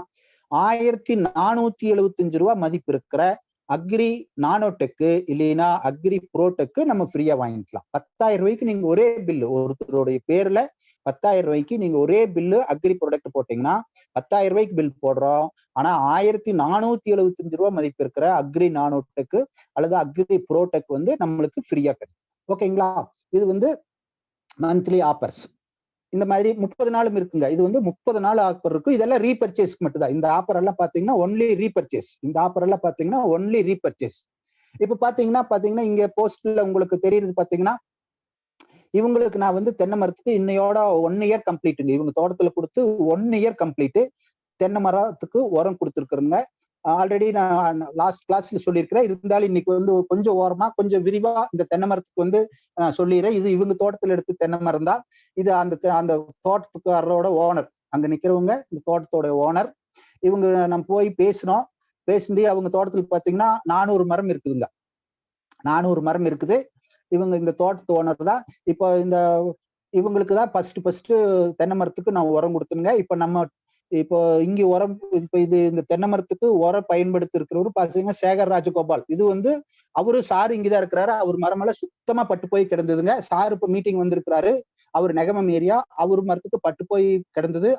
1475 ரூபாய் மதிப்பு இருக்கிற அக்ரி நானோடெக் இல்லைன்னா அக்ரி ப்ரோடெக் நம்ம ஃப்ரீயா வாங்கிக்கலாம். 10,000 ரூபாய்க்கு நீங்க ஒரே பில்லு, ஒருத்தருடைய பேர்ல 10,000 ரூபாய்க்கு நீங்க ஒரே பில்லு அக்ரி ப்ராடக்ட் போட்டீங்கன்னா 10,000 ரூபாய்க்கு பில் போடுறோம். ஆனா 1475 ரூபாய் மதிப்பு இருக்கிற அக்ரி நானோடெக் அல்லது அக்ரி ப்ரோடெக் வந்து நம்மளுக்கு ஃப்ரீயா கிடைக்கும். ஓகேங்களா? இது வந்து மந்த்லி ஆஃபர்ஸ். இந்த மாதிரி 30 நாளும் இருக்குங்க. இது வந்து 30 நாள் ஆஃபர் இருக்கு. இதெல்லாம் ரீபர்ச்சேஸ்க்கு மட்டும் தான். இந்த ஆஃபர் எல்லாம் பாத்தீங்கன்னா ஒன்லி ரீபர்ச்சேஸ். இந்த ஆஃபர் எல்லாம் பாத்தீங்கன்னா ஒன்லி ரீபர்ச்சேஸ். இப்ப பாத்தீங்கன்னா இங்க போஸ்ட்ல உங்களுக்கு தெரியுது பாத்தீங்கன்னா, இவங்களுக்கு நான் வந்து தென்னை மரத்துக்கு இன்னையோட 1 இயர் கம்ப்ளீட்டுங்க. இவங்க தோட்டத்துல கொடுத்து 1 இயர் கம்ப்ளீட் தென்னை மரத்துக்கு உரம் கொடுத்துருக்குறேங்க. ஆல்ரெடி நான் லாஸ்ட் கிளாஸ்ல சொல்லியிருக்கிறேன். இருந்தாலும் இன்னைக்கு வந்து கொஞ்சம் ஓரமா கொஞ்சம் விரிவா இந்த தென்னை மரத்துக்கு வந்து சொல்லிடுறேன். இது இவங்க தோட்டத்துல எடுத்து தென்னை மரம் தான். இது அந்த தோட்டத்துக்காரரோட ஓனர், அங்க நிக்கிறவங்க இந்த தோட்டத்தோட ஓனர். இவங்க நம்ம போய் பேசினோம். பேசி அவங்க தோட்டத்துல பாத்தீங்கன்னா 400 மரம் இருக்குதுங்க. 400 மரம் இருக்குது. இவங்க இந்த தோட்டத்து ஓனர் தான். இப்போ இவங்களுக்கு தான் ஃபர்ஸ்ட் தென்னை மரத்துக்கு நான் உரம் கொடுத்துருங்க. இப்போ இங்க உரம் இந்த தென்னை மரத்துக்கு உரம் பயன்படுத்தி இருக்கிறவரு பாத்தீங்கன்னா சேகர் ராஜகோபால். இது வந்து அவரு சாரு இங்கதான் இருக்கிறாரு. அவர் மரமெல்லாம் சுத்தமா பட்டு போய் கிடந்ததுங்க. சாரு இப்ப மீட்டிங் வந்திருக்கிறாரு. அவர் நெகமம் ஏரியா, அவர் மரத்துக்கு பட்டு போய் கிடந்தது.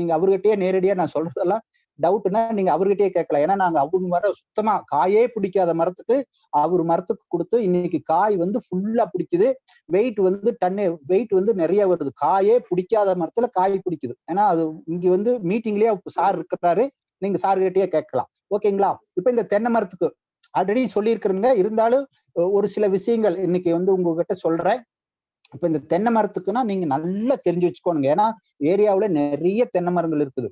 நீங்க அவர்கிட்டயே நேரடியா நான் சொல்றதெல்லாம் டவுட்னா நீங்க அவர்கிட்டயே கேட்கலாம். ஏன்னா நாங்க அவங்க மரம் சுத்தமா காயே பிடிக்காத மரத்துக்கு அவர் மரத்துக்கு கொடுத்து இன்னைக்கு காய் வந்து ஃபுல்லா பிடிக்குது. வெயிட் வந்து நிறைய வருது. காயே பிடிக்காத மரத்துல காய் பிடிக்குது. ஏன்னா அது இங்க வந்து மீட்டிங்லயே சார் இருக்கிறாரு. நீங்க சார் கிட்டயே கேட்கலாம். ஓகேங்களா? இப்ப இந்த தென்னை மரத்துக்கு ஆல்ரெடி சொல்லியிருக்கிறேங்க. இருந்தாலும் ஒரு சில விஷயங்கள் இன்னைக்கு வந்து உங்ககிட்ட சொல்றேன். இப்ப இந்த தென்னை மரத்துக்குன்னா நீங்க நல்லா தெரிஞ்சு வச்சுக்கோங்க. ஏன்னா ஏரியாவுல நிறைய தென்னை மரங்கள் இருக்குது.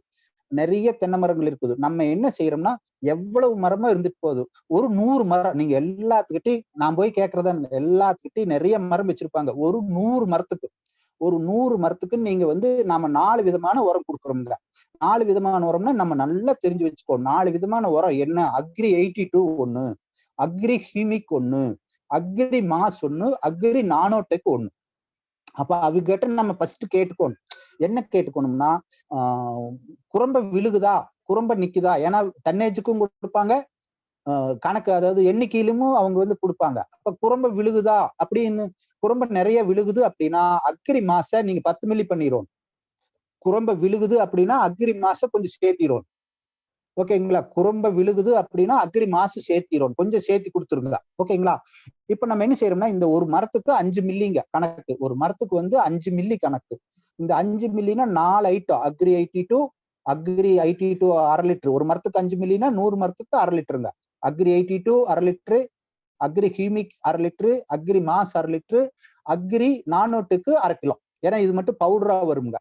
நம்ம என்ன செய்யறோம்னா, எவ்வளவு மரமா இருந்துட்டு போகுது, ஒரு 100 மரம் நீங்க எல்லாத்துக்கிட்டையும் நான் போய் கேட்கறதா, எல்லாத்துக்கிட்டையும் நிறைய மரம் வச்சிருப்பாங்க. ஒரு 100 மரத்துக்கு நீங்க வந்து நாம 4 விதமான உரம் கொடுக்குறோம்ல. 4 விதமான உரம்னா நம்ம நல்லா தெரிஞ்சு வச்சுக்கோ. 4 விதமான உரம் என்ன? அக்ரி 82 ஒண்ணு, அக்ரி ஹியூமிக் ஒண்ணு, அக்ரி மாஸ் ஒண்ணு, அக்ரி நானோடெக் ஒண்ணு. அப்ப அவங்ககிட்ட நம்ம ஃபர்ஸ்ட் கேட்டுக்கணும். என்ன கேட்டுக்கணும்னா, குரம்ப விழுகுதா, குரம்ப நிக்குதா? ஏன்னா டன்னேஜுக்கும் கொடுப்பாங்க, கணக்கு, அதாவது எண்ணிக்கையிலும் அவங்க வந்து கொடுப்பாங்க. அப்ப குரம்ப விழுகுதா அப்படின்னு, குரம்ப நிறைய விழுகுது அப்படின்னா அக்ரி மாச நீங்க 10 மில்லி பண்ணிரும். குரம்ப விழுகுது அப்படின்னா அக்ரி மாச கொஞ்சம் சேர்த்திரும். ஓகேங்களா? குரம்ப விழுகுது அப்படின்னா அக்ரி மாசம் சேர்த்திரும். கொஞ்சம் சேர்த்தி கொடுத்துருங்க. ஓகேங்களா? இப்ப நம்ம என்ன செய்யறோம்னா, இந்த ஒரு மரத்துக்கு 5 மில்லிங்க கணக்கு. ஒரு மரத்துக்கு வந்து 5 மில்லி கணக்கு. இந்த 5 மில்லினா 4 ஐட்டம். Agri 82 1/2 litre. ஒரு மரத்துக்கு 5 மில்லினா 100 மரத்துக்கு 1/2 லிட்டருங்க. Agri 82 1/2 litre, agri humic 1/2 litre, agri mass 1/2 litre, agri நானோட்டுக்கு 1/2 கிலோ. ஏன்னா இது மட்டும் பவுடரா வருங்க.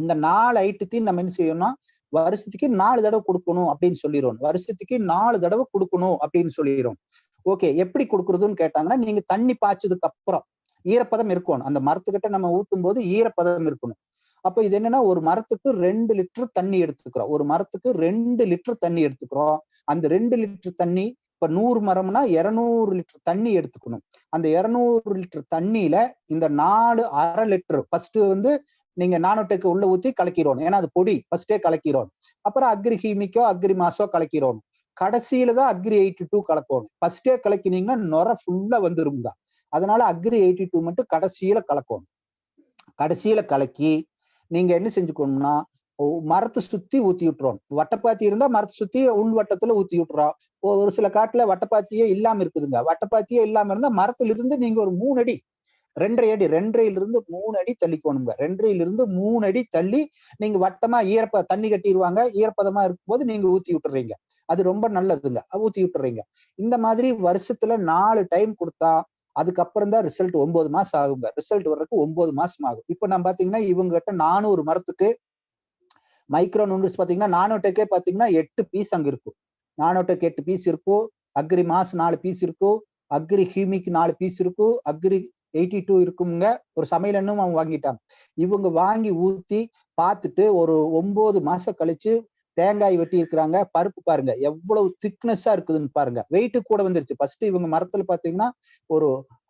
இந்த 4 ஐட்டத்தையும் நம்ம என்ன செய்யணும்னா, வருஷத்துக்கு 4 தடவை கொடுக்கணும் அப்படின்னு சொல்லிடுவோம். வருஷத்துக்கு 4 தடவை கொடுக்கணும் அப்படின்னு சொல்லிடுவோம். ஓகே, எப்படி கொடுக்குறதுன்னு கேட்டாங்கன்னா, நீங்க தண்ணி பாய்ச்சதுக்கு அப்புறம் ஈரப்பதம் இருக்கணும். அந்த மரத்துக்கிட்ட நம்ம ஊத்தும் போது ஈரப்பதம் இருக்கணும். அப்ப இது என்னன்னா, ஒரு மரத்துக்கு 2 லிட்டர் தண்ணி எடுத்துக்கிறோம். ஒரு மரத்துக்கு 2 லிட்டர் தண்ணி எடுத்துக்கிறோம். அந்த 2 லிட்டர் தண்ணி, இப்ப 100 மரம்னா 200 லிட்டர் தண்ணி எடுத்துக்கணும். அந்த 200 லிட்டர் தண்ணியில இந்த 4 1/2 லிட்டர் ஃபர்ஸ்ட் வந்து நீங்க நானோடெக் உள்ள ஊத்தி கலக்கிறோம். ஏன்னா அது பொடி, ஃபர்ஸ்டே கலக்கிறோம். அப்புறம் அக்ரி ஹீமிக்கோ அக்ரி மாசோ கலக்கிறோம். கடைசியில தான் அக்ரி 82 கலக்கணும். ஃபர்ஸ்டே கலக்கினீங்கன்னா நுர ஃபுல்லா வந்துருங்க. அதனால அக்ரி 82 மட்டும் கடைசியில கலக்கணும். கடைசியில கலக்கி நீங்க என்ன செஞ்சுக்கணும்னா, மரத்தை சுத்தி ஊத்தி விட்டுறோம். வட்டப்பாத்தி இருந்தா மரத்தை சுத்தி உள் வட்டத்துல ஊத்தி விட்டுறோம். ஒரு சில காட்டுல வட்டப்பாத்தியே இல்லாம இருக்குதுங்க. வட்டப்பாத்தியே இல்லாம இருந்தா மரத்துல இருந்து நீங்க ஒரு 3 அடி, 2.5 அடி, 2.5 3 அடி தள்ளிக்கோணுங்க. 2.5 3 அடி தள்ளி நீங்க வட்டமா தண்ணி கட்டிடுவாங்க. ஈரப்பதமா இருக்கும்போது நீங்க ஊத்தி விட்டுறீங்க. அது ரொம்ப நல்லதுங்க. ஊத்தி விட்டுறீங்க. இந்த மாதிரி வருஷத்துல 4 டைம் கொடுத்தா அதுக்கப்புறம் தான் ரிசல்ட் 9 மாசம் ஆகுங்க. ரிசல்ட் வர்றதுக்கு 9 மாசம் ஆகும். இப்ப நம்ம பாத்தீங்கன்னா இவங்க கிட்ட 400 மரத்துக்கு மைக்ரோ நூடுல்ஸ் பாத்தீங்கன்னா, நானோடெக்கே பாத்தீங்கன்னா 8 பீஸ் அங்க இருக்கும். நானோடெக் 8 பீஸ் இருக்கும். அக்ரி மாஸ் 4 பீஸ் இருக்கும். அக்ரி ஹியூமிக் 4 பீஸ் இருக்கும். அக்ரி 82 இருக்குங்க. ஒரு சமையல் எண்ணும் அவங்க வாங்கிட்டாங்க. இவங்க வாங்கி ஊத்தி பார்த்துட்டு ஒரு 9 மாசம் கழிச்சு தேங்காய் வெட்டி இருக்கிறாங்க. பருப்பு பாருங்க எவ்வளவு திக்னஸா இருக்குதுன்னு பாருங்க. வெயிட் கூட வந்துருச்சு. ஃபர்ஸ்ட் இவங்க மரத்துல பாத்தீங்கன்னா ஒரு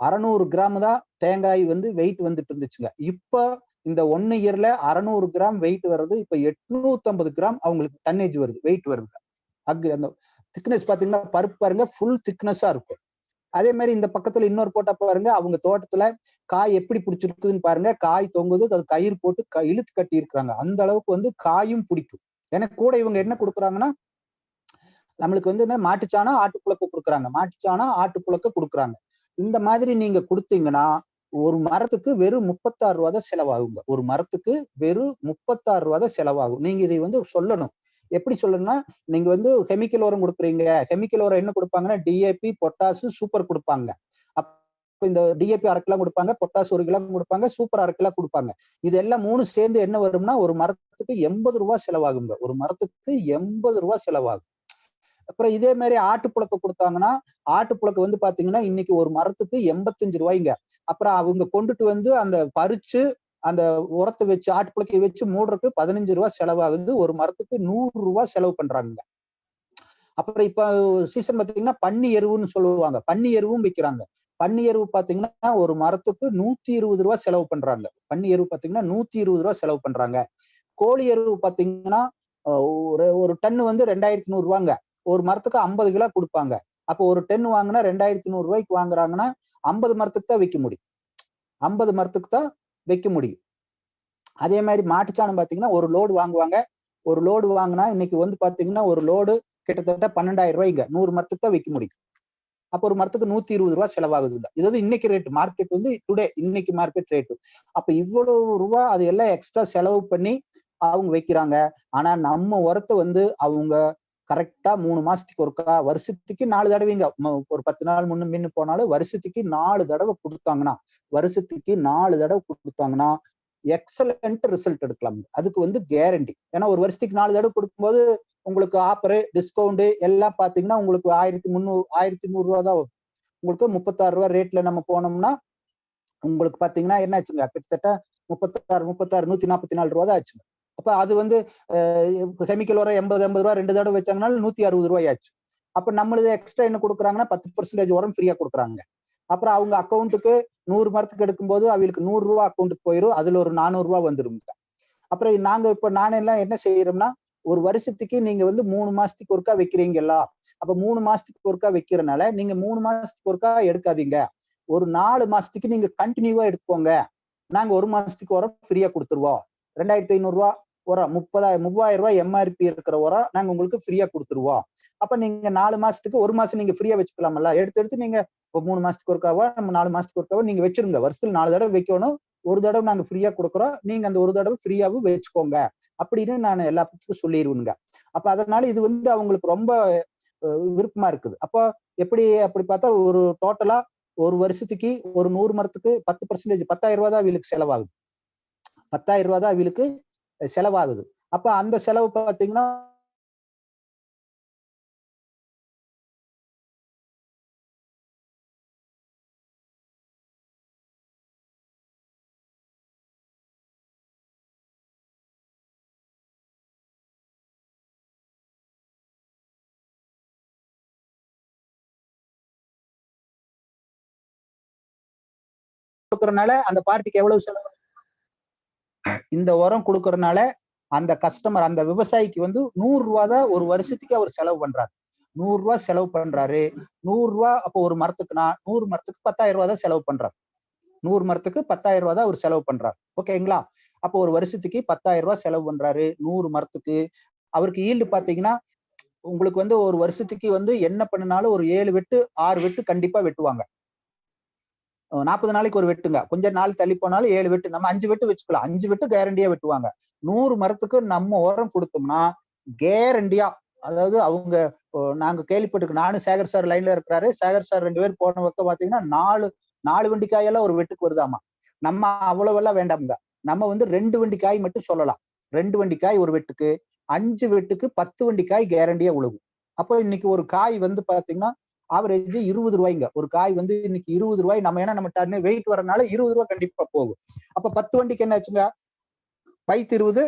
600 கிராம் தான் தேங்காய் வந்து வெயிட் வந்துட்டு இருந்துச்சுங்க. இப்ப இந்த 1 இயர்ல 600 கிராம் வெயிட் வருது. இப்ப 850 கிராம் அவங்களுக்கு டன்னேஜ் வருது, வெயிட் வருது. அந்த திக்னஸ் பாத்தீங்கன்னா பருப்பு பாருங்க ஃபுல் திக்னஸா இருக்கும். அதே மாதிரி இந்த பக்கத்துல இன்னொரு போட்டா பாருங்க, அவங்க தோட்டத்துல காய் எப்படி பிடிச்சிருக்குதுன்னு பாருங்க. காய் தொங்குது, அது கயிறு போட்டு இழுத்து கட்டி இருக்கிறாங்க. அந்த அளவுக்கு வந்து காயும் பிடிக்கும். ஏன்னா கூட இவங்க என்ன கொடுக்குறாங்கன்னா, நம்மளுக்கு வந்து என்ன மாட்டுச்சாணம் ஆட்டுப்புழுக்க கொடுக்குறாங்க. மாட்டுச்சாணம் ஆட்டுப்புழுக்க கொடுக்குறாங்க. இந்த மாதிரி நீங்க கொடுத்தீங்கன்னா ஒரு மரத்துக்கு வெறும் 36 ரூபா தான் செலவாகுங்க. ஒரு மரத்துக்கு வெறும் 36 ரூபா தான் செலவாகும். நீங்க இதை வந்து சொல்லணும். எப்படி சொல்லணும்னா, நீங்க வந்து கெமிக்கல் உரம் கொடுக்குறீங்க. கெமிக்கல் உரம் என்ன கொடுப்பாங்கன்னா, டிஏபி, பொட்டாசு, சூப்பர் கொடுப்பாங்க. அப்ப இந்த டிஏபி 1/2 கிலோ கொடுப்பாங்க, பொட்டாசு 1 கிலோ கொடுப்பாங்க, சூப்பர் 1/2 கிலோ கொடுப்பாங்க. இது எல்லாம் 3 சேர்ந்து என்ன வரும்னா, ஒரு மரத்துக்கு 80 ரூபா செலவாகுங்க. ஒரு மரத்துக்கு 80 ரூபா செலவாகும். அப்புறம் இதே மாதிரி ஆட்டுப்புழுக்க கொடுத்தாங்கன்னா, ஆட்டுப்புழுக்க வந்து பாத்தீங்கன்னா இன்னைக்கு ஒரு மரத்துக்கு 85 ரூபாய்ங்க. அப்புறம் அவங்க கொண்டுட்டு வந்து அந்த பறிச்சு அந்த உரத்தை வச்சு ஆட்டுப்புழுக்கையை வச்சு மூடுறதுக்கு 15 ரூபாய் செலவாகுது. ஒரு மரத்துக்கு 100 ரூபாய் செலவு பண்றாங்க. அப்புறம் இப்ப சீசன் பாத்தீங்கன்னா பன்னி எருவுன்னு சொல்லுவாங்க. பன்னி எருவும் விக்கிறாங்க. பன்னி எருவு பாத்தீங்கன்னா ஒரு மரத்துக்கு 120 ரூபாய் செலவு பண்றாங்க. பன்னி எருவு பாத்தீங்கன்னா 120 ரூபாய் செலவு பண்றாங்க. கோழி எருவு பாத்தீங்கன்னா ஒரு ஒரு டன் வந்து 2100 ரூபாங்க. ஒரு மரத்துக்கு 50 கிலோ கொடுப்பாங்க. அப்போ ஒரு டன் வாங்கினா 2100 ரூபாய்க்கு வாங்குறாங்கன்னா 50 மரத்துக்கு தான் விற்க முடியும். 50 மரத்துக்கு தான் வைக்க முடியும். அதே மாதிரி மாட்டுச்சாணம் பாத்தீங்கன்னா ஒரு லோடு வாங்குவாங்க. ஒரு லோடு வாங்கினா இன்னைக்கு வந்து பாத்தீங்கன்னா ஒரு லோடு கிட்டத்தட்ட 12,000 ரூபாய்ங்க. 100 மரத்துக்கு தான் விற்க முடியும். அப்ப ஒரு மரத்துக்கு 120 ரூபாய் செலவாகுதுங்க. இது வந்து இன்னைக்கு ரேட். மார்க்கெட் வந்து டுடே இன்னைக்கு மார்க்கெட் ரேட். அப்ப இவ்வளவு ரூபாய் அது எல்லாம் எக்ஸ்ட்ரா செலவு பண்ணி அவங்க வைக்கிறாங்க. ஆனா நம்ம உரத்தை வந்து அவங்க கரெக்டா 3 மாசத்துக்கு ஒருக்கா, வருஷத்துக்கு 4 தடவைங்க. ஒரு 10 நாள் முன்ன பின்ன போனாலும் வருஷத்துக்கு 4 தடவை கொடுத்தாங்கன்னா, வருஷத்துக்கு 4 தடவை கொடுத்தாங்கன்னா எக்ஸலண்ட் ரிசல்ட் எடுக்கலாம். அதுக்கு வந்து கேரண்டி. ஏன்னா ஒரு வருஷத்துக்கு 4 தடவை கொடுக்கும்போது உங்களுக்கு ஆஃபரு, டிஸ்கவுண்ட் எல்லாம் பாத்தீங்கன்னா உங்களுக்கு 1300 ரூபாய் தான் வரும். உங்களுக்கு 36 ரூபாய் ரேட்ல நம்ம போனோம்னா உங்களுக்கு பாத்தீங்கன்னா என்ன ஆச்சுங்க, கிட்டத்தட்ட 36 144 ரூபாய் தான் ஆச்சுங்க. அப்ப அது வந்து கெமிக்கல் உரம் 80 ரூபாய் 2 தடவை வச்சாங்கனாலும் 160 ரூபாய் ஆச்சு. அப்ப நம்மளுது எக்ஸ்ட்ரா என்ன கொடுக்குறாங்கன்னா 10% உரம் ஃப்ரீயா கொடுக்குறாங்க. அப்புறம் அவங்க அக்கௌண்ட்டுக்கு 100 மரத்துக்கு எடுக்கும்போது அவங்களுக்கு 100 ரூபாய் அக்கௌண்ட்டுக்கு போயிரும். அதுல ஒரு 400 ரூபாய் வந்துருங்க. அப்புறம் நாங்க இப்ப நானெல்லாம் என்ன செய்யறோம்னா, ஒரு வருஷத்துக்கு நீங்க வந்து 3 மாசத்துக்கு ஒருக்கா வைக்கிறீங்களா? அப்ப 3 மாசத்துக்கு ஒருக்கா வைக்கிறனால நீங்க 3 மாசத்துக்கு ஒருக்கா எடுக்காதீங்க. ஒரு 4 மாசத்துக்கு நீங்க கண்டினியூவா எடுத்துக்கோங்க. நாங்க 1 மாசத்துக்கு உரம் ஃப்ரீயா கொடுத்துருவோம். ரூ. 2500 உரம் 30,000 எம்ஆர்பி இருக்கிற உரம் நாங்க உங்களுக்கு ஃப்ரீயா கொடுத்துருவோம். அப்ப நீங்க 4 மாசத்துக்கு 1 மாசம் நீங்க ஃப்ரீயா வச்சுக்கலாம்ல. எடுத்து நீங்க 3 மாசத்துக்கு ஒருக்காவோ, நம்ம 4 மாசத்துக்கு ஒருக்காவோ நீங்க வச்சிருங்க. வருஷத்துல 4 தடவை வைக்கணும். ஒரு தடவை நாங்க ஃப்ரீயா கொடுக்குறோம். நீங்க அந்த ஒரு தடவை ஃப்ரீயாவும் வச்சுக்கோங்க. அப்படின்னு நான் எல்லாத்துக்கும் சொல்லிடுவேனுங்க. அப்ப அதனால இது வந்து அவங்களுக்கு ரொம்ப விருப்பமா இருக்குது. அப்போ அப்படி பார்த்தா ஒரு டோட்டலா ஒரு வருஷத்துக்கு ஒரு 100 மரத்துக்கு 10% ரூ. 10,000 தான் அவங்களுக்கு செலவாகுது. ரூ. 10,000 தான் அவங்களுக்கு செலவாகுது. அப்ப அந்த செலவு பார்த்தீங்கன்னா கொடுக்கறனால அந்த பார்ட்டிக்கு எவ்வளவு செலவு? இந்த உரம் கொடுக்கறனால அந்த கஸ்டமர் அந்த விவசாயிக்கு வந்து ரூ. 100 தான் ஒரு வருஷத்துக்கு அவர் செலவு பண்றாரு. ரூ. 100 செலவு பண்றாரு. ரூ. 100 அப்போ ஒரு மரத்துக்குனா 100 மரத்துக்கு ரூ. 10,000 தான் செலவு பண்றாரு. 100 மரத்துக்கு ரூ. 10,000 தான் அவர் செலவு பண்றாரு. ஓகேங்களா? அப்போ ஒரு வருஷத்துக்கு ரூ. 10,000 செலவு பண்றாரு 100 மரத்துக்கு. அவருக்கு ஈல்டு பாத்தீங்கன்னா உங்களுக்கு வந்து ஒரு வருஷத்துக்கு வந்து என்ன பண்ணினாலும் ஒரு 7 வெட்டு 6 வெட்டு கண்டிப்பா வெட்டுவாங்க. 40 நாளைக்கு ஒரு வெட்டுங்க. கொஞ்ச நாள் தள்ளி போனாலும் 7 வெட்டு. நம்ம 5 வெட்டு வச்சுக்கலாம். 5 வெட்டு கேரண்டியா வெட்டுவாங்க. 100 மரத்துக்கு நம்ம உரம் கொடுத்தோம்னா கேரண்டியா, அதாவது அவங்க நாங்க கேள்விப்பட்டிருக்கோம். நானும் சேகர் சார் லைன்ல இருக்கிறாரு. சேகர் சார் 2 பேரும் போன பக்கம் பாத்தீங்கன்னா 4 வண்டி காயெல்லாம் ஒரு வெட்டுக்கு வருதாமா. நம்ம அவ்வளவெல்லாம் வேண்டாமுங்க. நம்ம வந்து 2 வண்டி காய் மட்டும் சொல்லலாம். 2 வண்டி காய் ஒரு வெட்டுக்கு, 5 வெட்டுக்கு 10 வண்டி காய் கேரண்டியா உழுகும். அப்போ இன்னைக்கு ஒரு காய் வந்து பாத்தீங்கன்னா ஆவரேஜ் ரூ. 20. ஒரு காய் வந்து இன்னைக்கு ரூ. 20. நம்ம ஏன்னா நம்ம டன்னு வெயிட் வரனால ரூ. 20 கண்டிப்பா போகும். அப்ப 10 வண்டிக்கு என்ன ஆச்சுங்க? 20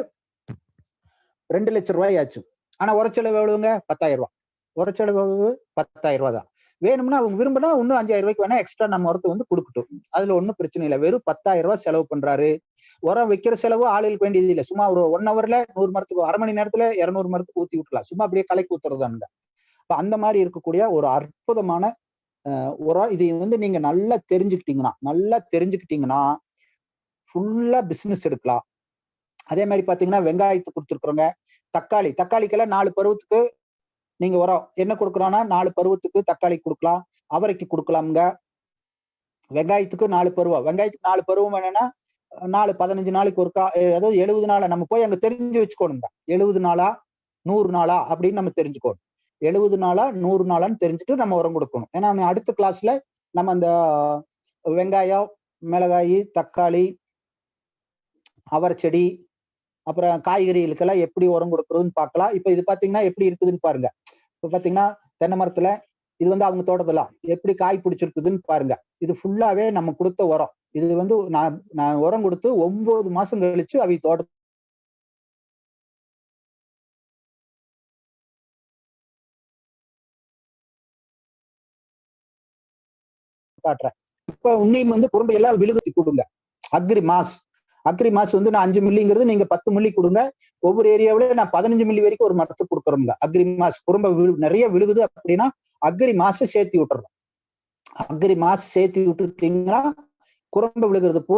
2 லட்சம் ரூபாய் ஆச்சு. ஆனா உரச்செலவு எவ்வளவுங்க? 10,000. உரச்செலவு எவ்வளவு? 10,000 தான். வேணும்னா அவங்க விரும்பினா இன்னும் 5,000 வேணா எக்ஸ்ட்ரா நம்ம உரத்தை வந்து கொடுக்கட்டும். அதுல ஒண்ணும் பிரச்சனை இல்லை. வெறும் 10,000 செலவு பண்றாரு. உரம் வைக்கிற செலவு ஆளுகளுக்கு வேண்டியது இல்லை. சும்மா ஒரு 1 ஹவர்ல 100 மரத்துக்கு, அரை மணி நேரத்துல 200 மரத்துக்கு ஊத்தி விட்டுலாம். சும்மா அப்படியே கலக்கி ஊத்துறதானுங்க. அந்த மாதிரி இருக்கக்கூடிய ஒரு அற்புதமான உரம். இது வந்து நீங்க நல்லா தெரிஞ்சுக்கிட்டீங்கன்னா ஃபுல்லா பிசினஸ் எடுக்கலாம். அதே மாதிரி பாத்தீங்கன்னா வெங்காயத்தை கொடுத்துருக்குறோங்க. தக்காளிக்கெல்லாம் 4 பருவத்துக்கு நீங்க உரம் என்ன கொடுக்குறோம்னா 4 பருவத்துக்கு தக்காளி கொடுக்கலாம், அவரைக்கு கொடுக்கலாமுங்க. வெங்காயத்துக்கு 4 பருவம். வெங்காயத்துக்கு 4 பருவம் என்னன்னா 15 நாளைக்கு ஒருக்கா, அதாவது 70 நாளா நம்ம போய் அங்க தெரிஞ்சு வச்சுக்கோணுங்க. 70 நாளா 100 நாளா அப்படின்னு நம்ம தெரிஞ்சுக்கணும். 70 நாளா 100 நாளான்னு தெரிஞ்சுட்டு நம்ம உரம் கொடுக்கணும். ஏன்னா அடுத்த கிளாஸ்ல நம்ம அந்த வெங்காயம், மிளகாய், தக்காளி, அவரைச்செடி, அப்புறம் காய்கறிகளுக்கெல்லாம் எப்படி உரம் கொடுக்கறதுன்னு பார்க்கலாம். இப்ப இது பாத்தீங்கன்னா எப்படி இருக்குதுன்னு பாருங்க. இப்ப பாத்தீங்கன்னா தென்னை மரத்துல இது வந்து அவங்க தோட்டத்துல எப்படி காய் பிடிச்சிருக்குதுன்னு பாருங்க. இது ஃபுல்லாவே நம்ம கொடுத்த உரம். இது வந்து நான் உரம் கொடுத்து 9 மாசம் கழிச்சு அவங்க தோட்டத்தை காட்டுறேன். இப்ப உன்னையும் வந்து குறும்பை எல்லாம் விழுகுத்தி கொடுங்க. அக்ரி மாஸ் வந்து நான் 5 மில்லிங்கிறது நீங்க 10 மில்லி கொடுங்க. ஒவ்வொரு ஏரியாவில நான் 15 மில்லி வரைக்கும் ஒரு மரத்துக்கு கொடுக்குறோம்ங்க. அக்ரி மாஸ் குறும்பை நிறைய விழுகுது அப்படின்னா அக்ரி மாச சேர்த்து விட்டுறோம். அக்ரி மாச சேர்த்து விட்டுட்டீங்கன்னா குறும்பை விழுகிறது பூரா